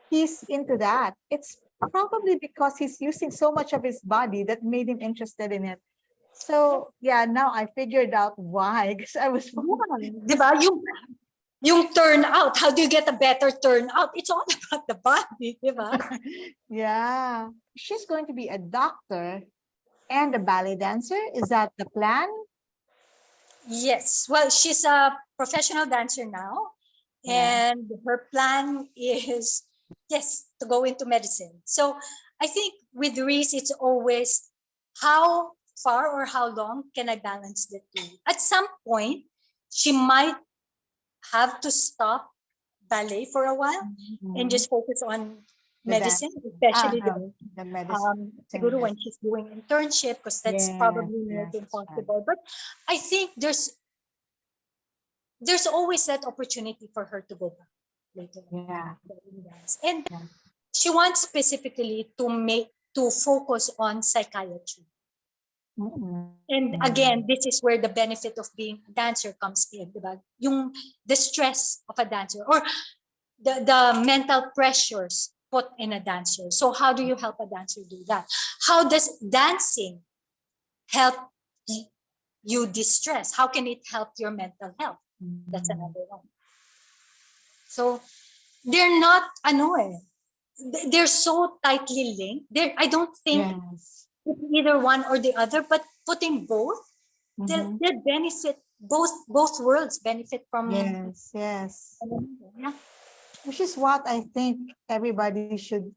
he's into that. It's Probably because he's using so much of his body that made him interested in it. So yeah, now I figured out why. Because I was Di ba? Yung turnout, how do you get a better turnout? It's all about the body, di ba? yeah. She's going to be a doctor and a ballet dancer. Is that the plan? Yes. Well, she's a professional dancer now, Yeah. and her plan is, yes, to go into medicine. So I think with Reese, it's always how far or how long can I balance the two? At some point, she might have to stop ballet for a while and Mhm. just focus on The dance. medicine, especially The medicine. siguro when she's doing internship, because that's Yes, probably not yes, that's right. impossible. But I think there's always that opportunity for her to go back later on. Yeah. And Yeah. she wants specifically to focus on psychiatry. And again, this is where the benefit of being a dancer comes in, diba? The stress of a dancer or the mental pressures put in a dancer. So how do you help a dancer do that? How does dancing help you distress? How can it help your mental health? That's another one. So they're not they're so tightly linked. I don't think Yes. it's either one or the other, but putting both, they benefit both worlds benefit from. Yes, yes. Yeah. Which is what I think everybody should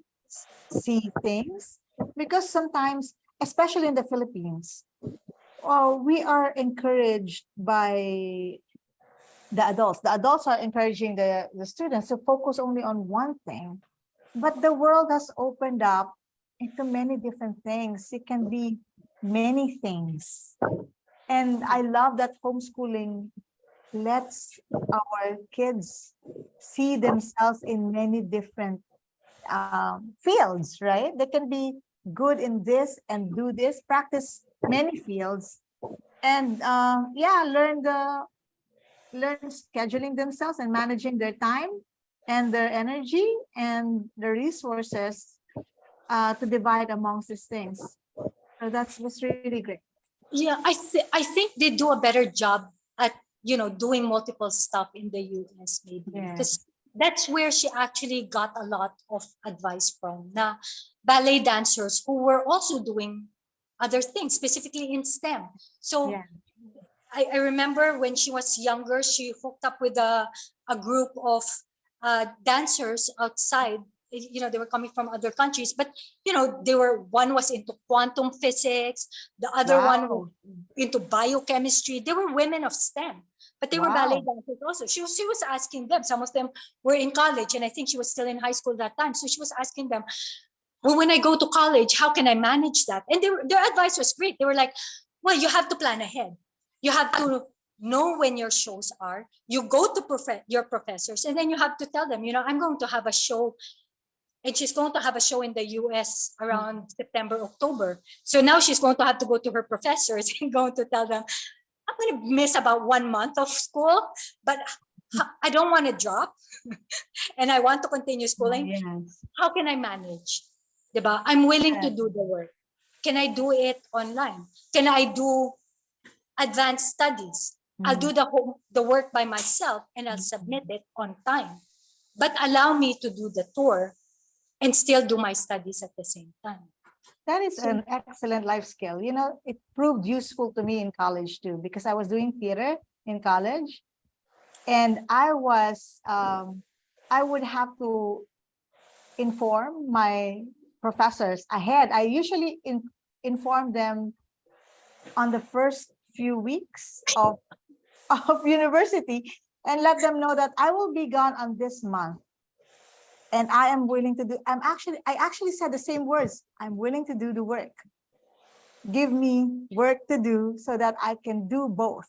see things, because sometimes, especially in the Philippines, we are encouraged by the adults. The adults are encouraging the students to focus only on one thing. But the world has opened up into many different things. It can be many things. And I love that homeschooling lets our kids see themselves in many different fields, right? They can be good in this and do this, practice many fields, and learn scheduling themselves and managing their time and their energy and the resources to divide amongst these things. So that's really great. Yeah, I think they do a better job at doing multiple stuff in the US maybe because Yes. that's where she actually got a lot of advice from na ballet dancers who were also doing other things, specifically in STEM. So Yeah. I remember when she was younger, she hooked up with a group of dancers outside. They were coming from other countries, but one was into quantum physics, the other one was Wow. into biochemistry. They were women of STEM, but they were ballet Wow. dancers also. She was asking them. Some of them were in college, and I think she was still in high school that time. So she was asking them, well, when I go to college, how can I manage that? And their advice was great. They were like, well, you have to plan ahead. You have to know when your shows are. You go to your professors, and then you have to tell them, I'm going to have a show, and she's going to have a show in the US around September, October. So now she's going to have to go to her professors and going to tell them, I'm going to miss about 1 month of school, but I don't want to drop and I want to continue schooling. Yes. How can I manage? Diba? I'm willing to Yes. do the work. Can I do it online? Can I do advanced studies? I'll do the work by myself and I'll submit it on time. But allow me to do the tour and still do my studies at the same time. That is So, an excellent life skill. It proved useful to me in college too, because I was doing theater in college, and I would have to inform my professors ahead. I usually inform them on the first few weeks of of university and let them know that I will be gone on this month. And I am willing to do, I actually said the same words. I'm willing to do the work. Give me work to do so that I can do both.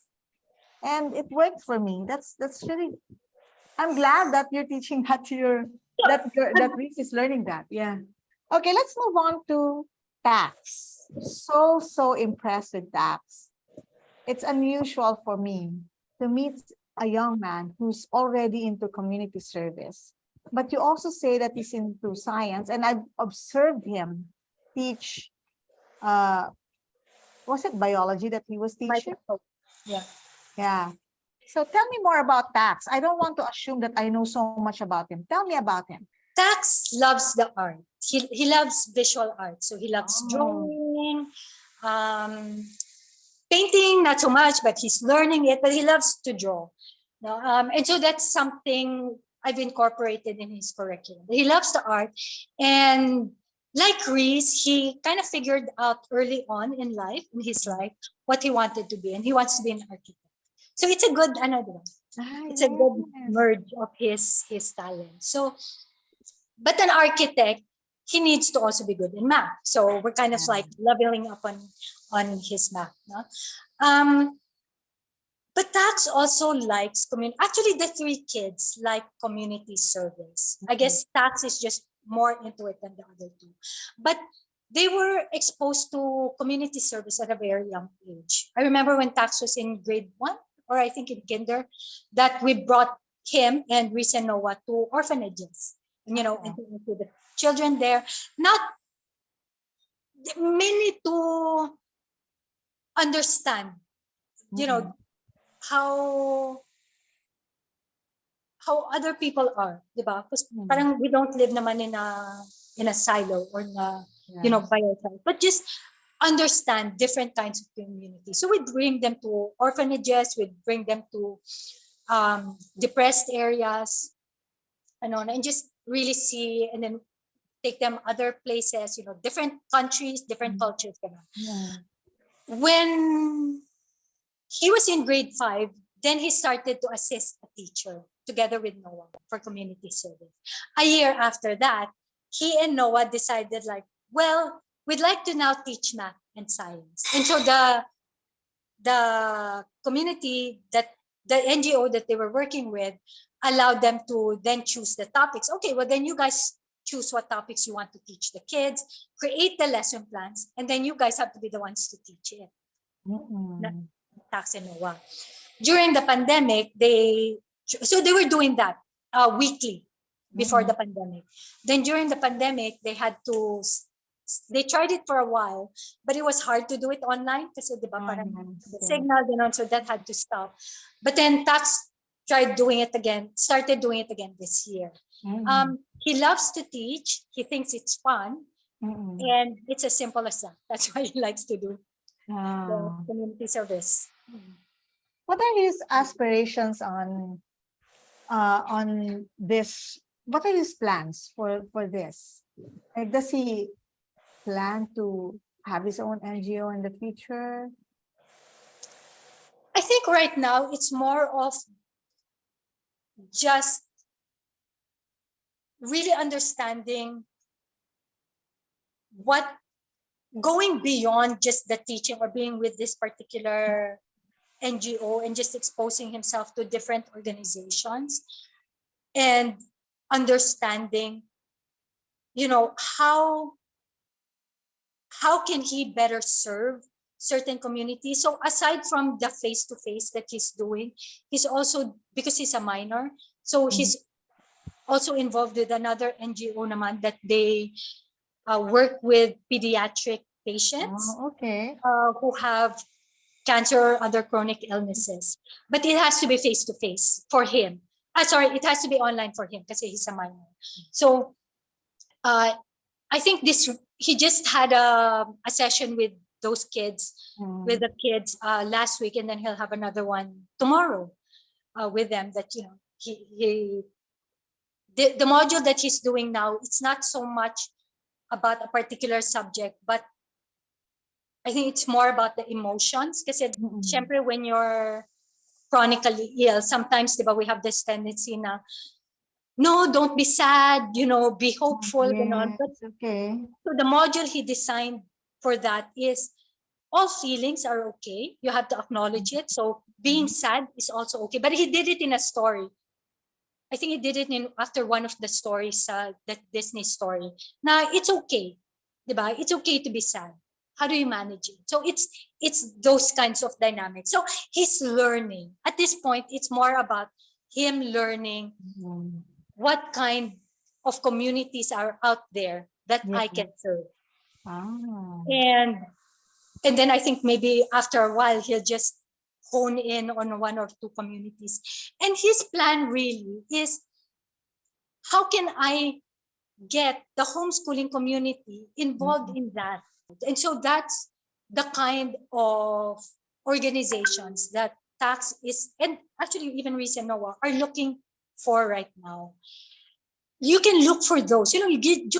And it worked for me. That's really, I'm glad that you're teaching that to that Reese is learning that. Yeah. Okay, let's move on to tax. So impressed with tax. It's unusual for me to meet a young man who's already into community service. But you also say that he's into science, and I've observed him teach, was it biology that he was teaching? Microscope. Yeah. Yeah. So tell me more about Tax. I don't want to assume that I know so much about him. Tell me about him. Tax loves the art. He loves visual art. So he loves drawing, um, painting, not so much, but he's learning it, but he loves to draw. No, and so that's something I've incorporated in his curriculum. He loves the art. And like Reese, he kind of figured out early on in life, in his life, what he wanted to be. And he wants to be an architect. So it's a good, it's a good merge of his talent. So, but an architect, he needs to also be good in math. So we're kind of like leveling up on his math. No? But Tax also likes community. Actually, the three kids like community service. I guess Tax is just more into it than the other two. But they were exposed to community service at a very young age. I remember when Tax was in grade 1, or I think in kinder, that we brought him and Reese and Noah to orphanages. And, and to the children there. Not many to understand, how other people are, di ba? Because parang we don't live naman in a silo or by ourselves, but just understand different kinds of community. So we bring them to orphanages, we bring them to depressed areas, and just really see, and then take them other places, different countries, different cultures. When he was in grade 5, then he started to assist a teacher together with Noah for community service. A year after that, he and Noah decided well, we'd like to now teach math and science. And so the community, that the NGO that they were working with, allowed them to then choose the topics. Okay, well then you guys choose what topics you want to teach the kids, create the lesson plans, and then you guys have to be the ones to teach it. Tax and Noah. During the pandemic, they were doing that weekly before the pandemic. Then during the pandemic, they tried it for a while, but it was hard to do it online because the signal, so that had to stop. But then Tax started doing it again this year. He loves to teach. He thinks it's fun. And it's as simple as that. That's why he likes to do the community service. What are his aspirations on this? What are his plans for this? Does he plan to have his own NGO in the future? I think right now it's more of just really understanding going beyond just the teaching or being with this particular NGO and just exposing himself to different organizations and understanding, how can he better serve certain communities. So aside from the face-to-face that he's doing, he's also, because he's a minor, so he's also involved with another NGO naman that they work with pediatric patients who have cancer or other chronic illnesses. But it has to be face-to-face for him. It has to be online for him because he's a minor. So I think he just had a session with those kids, with the kids last week, and then he'll have another one tomorrow with them. That the module that he's doing now, it's not so much about a particular subject, but I think it's more about the emotions. Kasi syempre when you're chronically ill, sometimes diba, we have this tendency na, no, don't be sad, be hopeful. But so the module he designed for that is all feelings are okay. You have to acknowledge it. So being sad is also okay. But he did it in a story. I think he did it after one of the stories, that Disney story. Now it's okay, diba? It's okay to be sad. How do you manage it? So it's those kinds of dynamics. So he's learning. At this point, it's more about him learning what kind of communities are out there that Yeah. I can serve. Ah. And then I think maybe after a while he'll just hone in on one or two communities. And his plan really is, how can I get the homeschooling community involved in that? And so that's the kind of organizations that Tax is, and actually even Reese and Noah are looking for right now. You can look for those. You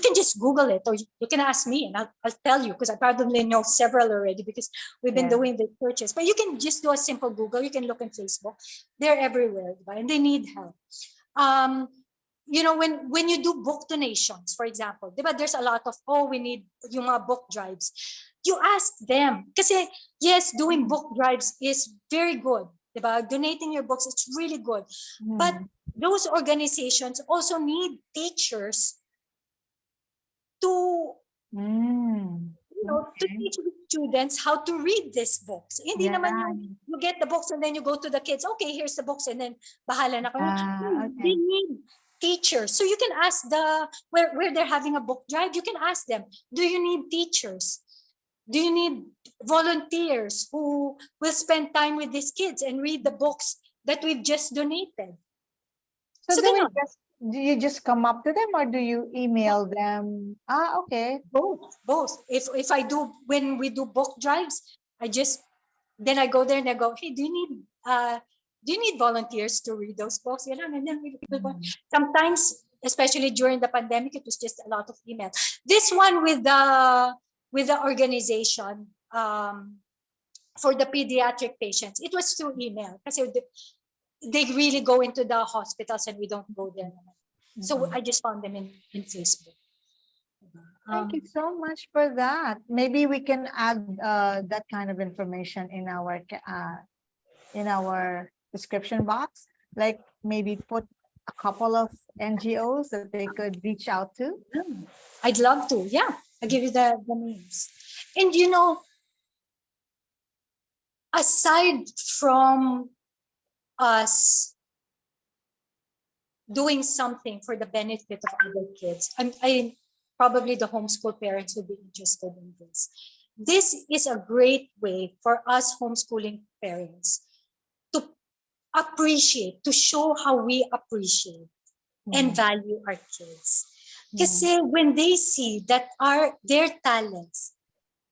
can just Google it, or you can ask me, and I'll tell you, because I probably know several already because we've been doing the searches. But you can just do a simple Google. You can look on Facebook. They're everywhere, right? And they need help. When you do book donations, for example, there's a lot of, we need yung mga book drives. You ask them. Kasi, yes, doing book drives is very good. Donating your books, it's really good. But those organizations also need teachers to, to teach the students how to read these books. Hindi naman you get the books and then you go to the kids, okay, here's the books, and then bahala na kayo. They need teachers. So you can ask where they're having a book drive, you can ask them, do you need teachers? Do you need volunteers who will spend time with these kids and read the books that we've just donated? So do you just come up to them, or do you email them? Okay. Both. If I do, when we do book drives, then I go there and I go, hey, do you need volunteers to read those books? And then sometimes, especially during the pandemic, it was just a lot of email. This one with the organization for the pediatric patients, it was through email because they really go into the hospitals and we don't go there. So I just found them in Facebook. Thank you so much for that. Maybe we can add that kind of information in our description box, like maybe put a couple of NGOs that they could reach out to. I'd love to. Yeah, I'll give you the names. And aside from us doing something for the benefit of other kids, I probably the homeschool parents would be interested in this. This is a great way for us homeschooling parents to appreciate, to show how we appreciate and value our kids. Because when they see that their talents,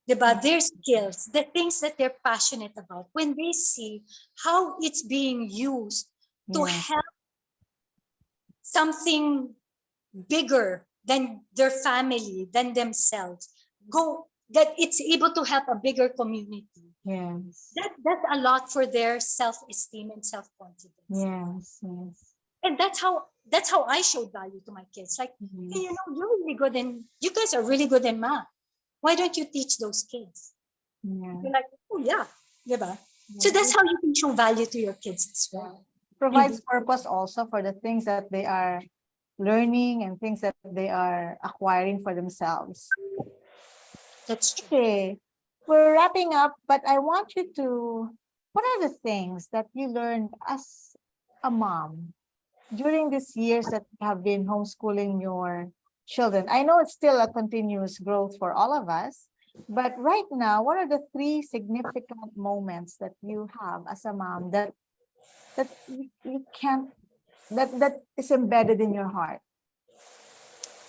their skills, the things that they're passionate about, when they see how it's being used to help something bigger than their family, than themselves, that it's able to help a bigger community. Yes. That's a lot for their self-esteem and self-confidence. Yes. And that's how I showed value to my kids. Like, hey, you're really good you guys are really good in math. Why don't you teach those kids? You're like, oh yeah. So that's how you can show value to your kids as well. Provides purpose also for the things that they are learning and things that they are acquiring for themselves. That's true. Okay, we're wrapping up, but I want you to, what are the things that you learned as a mom during these years that you have been homeschooling your children? I know it's still a continuous growth for all of us, but right now, what are the 3 significant moments that you have as a mom that you can't, that is embedded in your heart?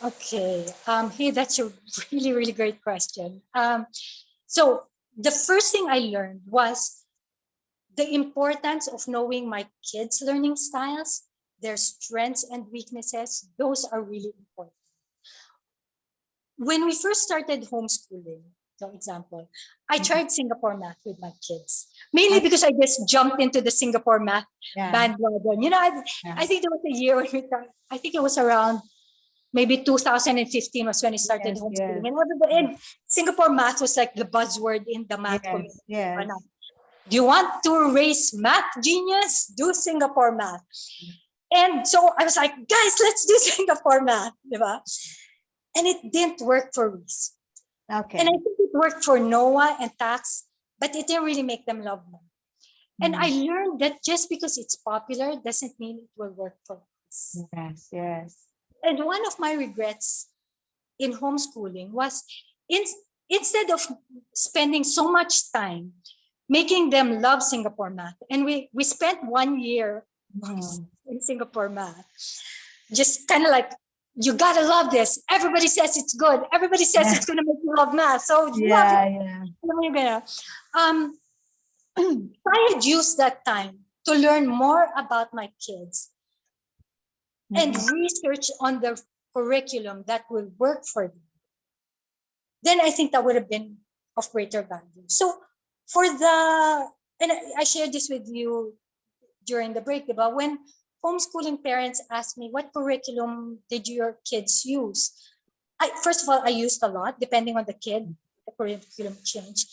Okay. Hey, that's a really, really great question. So the first thing I learned was the importance of knowing my kids' learning styles, their strengths and weaknesses. Those are really important. When we first started homeschooling, for example, I tried Singapore math with my kids, mainly because I just jumped into the Singapore math bandwagon. I think there was a year when I think it was around maybe 2015 was when I started homeschooling. And Singapore math was like the buzzword in the math community. Do you want to raise math genius? Do Singapore math. And so I was like, guys, let's do Singapore math. And it didn't work for Reese. Okay. And I think it worked for Noah and Tax, but it didn't really make them love me. And I learned that just because it's popular doesn't mean it will work for us. class. Yes, yes. And one of my regrets in homeschooling was in, instead of spending so much time making them love Singapore math, and we spent 1 year in Singapore math, just kind of like, you gotta love this. Everybody says it's good. Everybody says it's gonna make you love math. So love it. Yeah. I had used that time to learn more about my kids and research on the curriculum that will work for them. Then I think that would have been of greater value. So for the, and I shared this with you during the break, about when homeschooling parents asked me, what curriculum did your kids use? First of all, I used a lot, depending on the kid, the curriculum changed.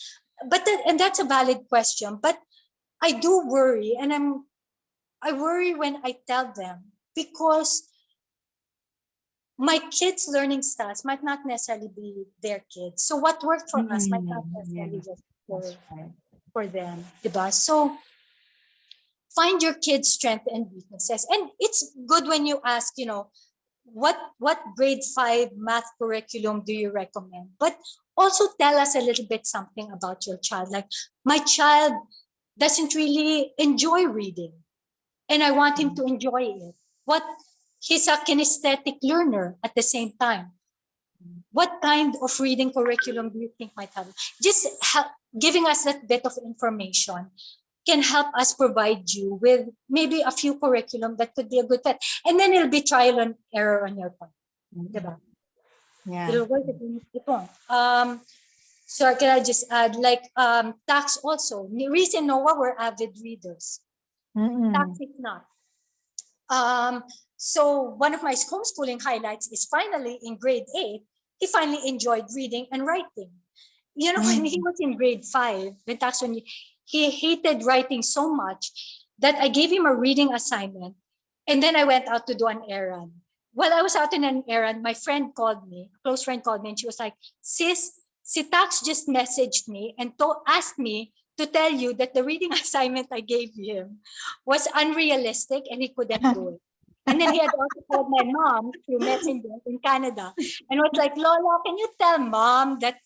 But and that's a valid question. But I do worry, and I worry when I tell them, because my kids' learning styles might not necessarily be their kids. So what worked for us might not necessarily work for them. Diba? So find your kids' strengths and weaknesses. And it's good when you ask, what grade 5 math curriculum do you recommend? But also tell us a little bit something about your child. Like, my child doesn't really enjoy reading, and I want him to enjoy it. He's a kinesthetic learner at the same time. What kind of reading curriculum do you think might have? Just giving us that bit of information can help us provide you with maybe a few curriculum that could be a good fit. And then it'll be trial and error on your part. Diba? Yeah. It'll work, it won't. So can I just add, like, tax also. Reese and Noah were avid readers. Tax is not. So one of my homeschooling highlights is finally in grade 8, he finally enjoyed reading and writing. When he was in grade 5, he hated writing so much that I gave him a reading assignment, and then I went out to do an errand. While I was out in an errand, my friend called me, a close friend called me, and she was like, sis, si Tax just messaged me and asked me to tell you that the reading assignment I gave him was unrealistic and he couldn't do it. And then he had also called my mom through Messenger in Canada and was like, Lola, can you tell mom that,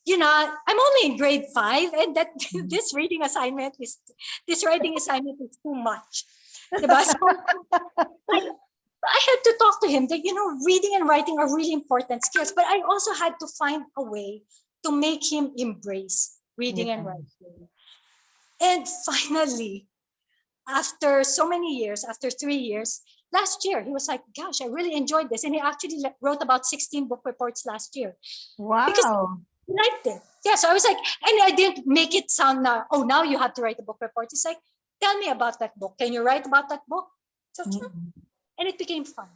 I'm only in grade 5 and that this writing assignment is too much. So I had to talk to him that, reading and writing are really important skills, but I also had to find a way to make him embrace reading and writing. And finally, after so many years, after 3 years, last year, he was like, gosh, I really enjoyed this. And he actually wrote about 16 book reports last year. Wow. Because he liked it. Yeah, so I was like, and I didn't make it sound, now you have to write a book report. It's like, tell me about that book. Can you write about that book? So, and it became fun.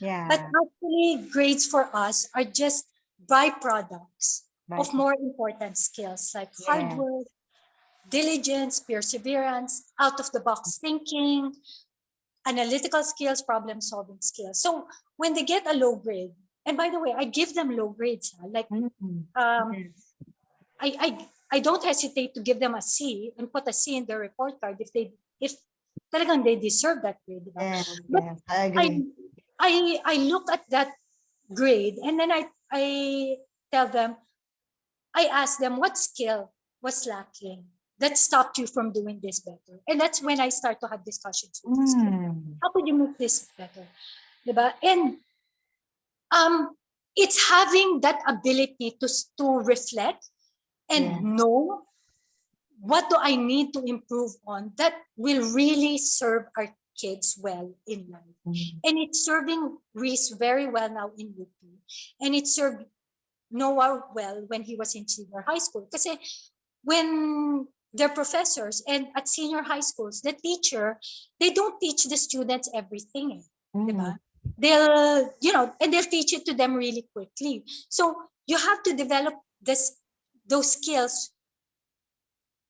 Yeah. But actually, grades for us are just byproducts of more important skills like hard work, diligence, perseverance, out-of-the-box thinking, analytical skills, problem-solving skills. So when they get a low grade, and by the way, I give them low grades. Like, I don't hesitate to give them a C and put a C in their report card if talagang they deserve that grade. But I agree. I look at that grade and then I tell them, I ask them, what skill was lacking that stopped you from doing this better? And that's when I start to have discussions with these kids. How could you make this better? Diba? And it's having that ability to reflect and know what do I need to improve on that will really serve our kids well in life. And it's serving Reese very well now in UP. And it served Noah well when he was in senior high school. Because when they're professors and at senior high schools, the teacher, they don't teach the students everything. Diba? They'll, and they'll teach it to them really quickly. So you have to develop those skills,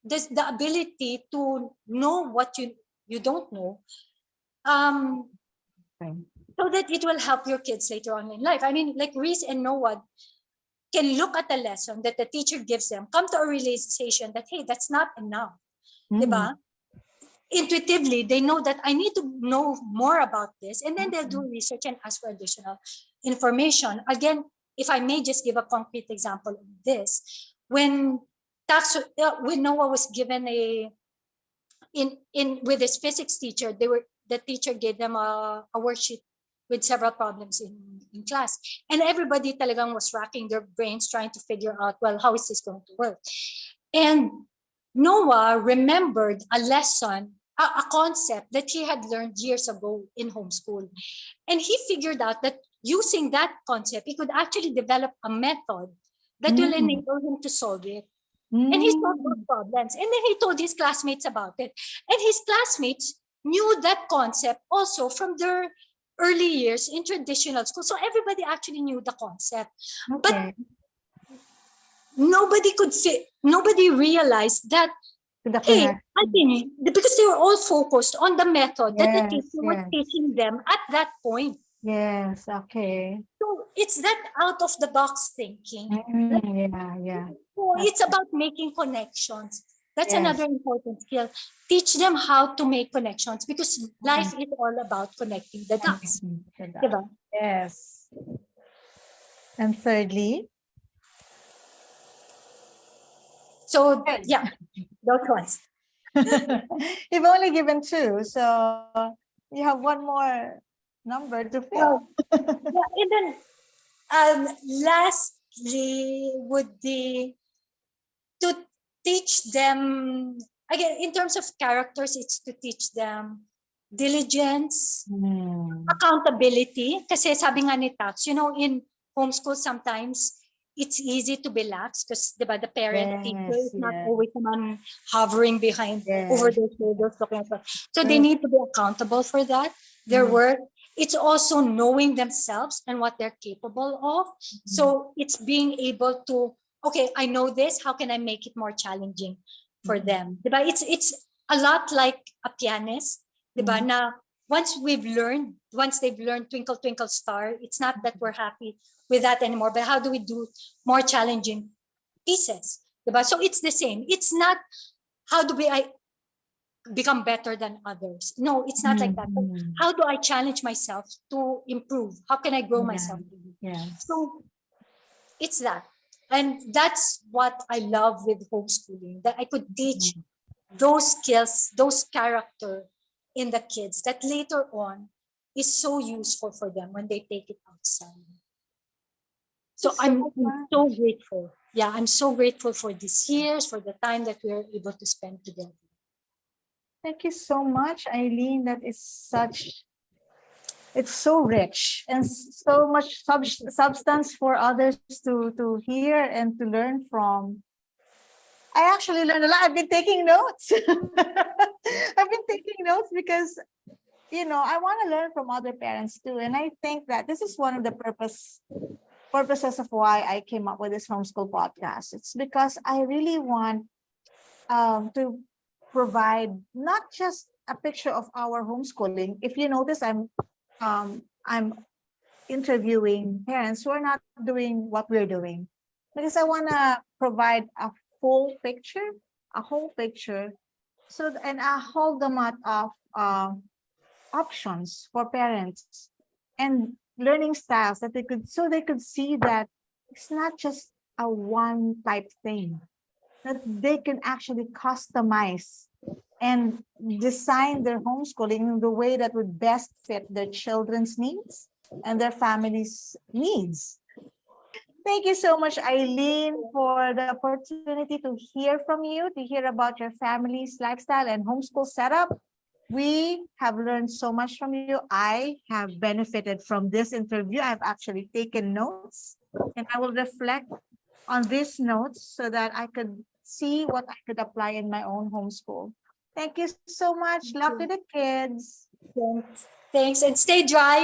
the ability to know what you don't know, so that it will help your kids later on in life. I mean, like Reese and Noah can look at a lesson that the teacher gives them, come to a realization that, hey, that's not enough. Diba? intuitively, they know that I need to know more about this, and then they'll do research and ask for additional information. Again, if I may just give a concrete example of this, when Noah was given with his physics teacher, the teacher gave them a worksheet with several problems in class, and everybody talagang was racking their brains trying to figure out, well, how is this going to work? And Noah remembered a lesson, a concept that he had learned years ago in homeschool. And he figured out that using that concept, he could actually develop a method that will enable him to solve it. And he solved those problems. And then he told his classmates about it. And his classmates knew that concept also from their early years in traditional school. So everybody actually knew the concept. Okay. But nobody realized that, hey, I think, because they were all focused on the method that the teacher was teaching them at that point. Yes, okay. So it's that out of the box thinking. Yeah. So it's about making connections. That's another important skill. Teach them how to make connections, because life is all about connecting the dots. Yes. And thirdly? So yeah, those ones. You've only given 2, so you have one more number to fill. And then lastly would be to teach them, again, in terms of characters, it's to teach them diligence, accountability. Kasi sabi nga ni Tats, in homeschool sometimes it's easy to be lax because the parent teacher is not always someone hovering behind over their shoulders looking at them. So they need to be accountable for that, their work. It's also knowing themselves and what they're capable of. So it's being able to, okay, I know this, how can I make it more challenging for them? It's a lot like a pianist, na once they've learned Twinkle Twinkle Star, it's not that we're happy with that anymore, but how do we do more challenging pieces? So it's the same. It's not how do I become better than others. No, it's not like that. But how do I challenge myself to improve? How can I grow myself? So it's that. And that's what I love with homeschooling, that I could teach those skills, those character in the kids that later on is so useful for them when they take it outside. So I'm so grateful. Yeah, I'm so grateful for these years, for the time that we were able to spend together. Thank you so much, Eileen. That is it's so rich and so much substance for others to hear and to learn from. I actually learned a lot. I've been taking notes. I've been taking notes because, I want to learn from other parents too. And I think that this is one of the purposes of why I came up with this homeschool podcast. It's because I really want to provide not just a picture of our homeschooling. If you notice, I'm interviewing parents who are not doing what we're doing, because I want to provide a whole picture, so and a whole gamut of options for parents and learning styles that they could see that it's not just a one type thing, that they can actually customize and design their homeschooling in the way that would best fit their children's needs and their families' needs. Thank you so much, Eileen, for the opportunity to hear from you, to hear about your family's lifestyle and homeschool setup. We have learned so much from you. I have benefited from this interview. I've actually taken notes, and I will reflect on these notes so that I could see what I could apply in my own homeschool. Thank you so much. Luck to the kids. Thanks, and stay dry.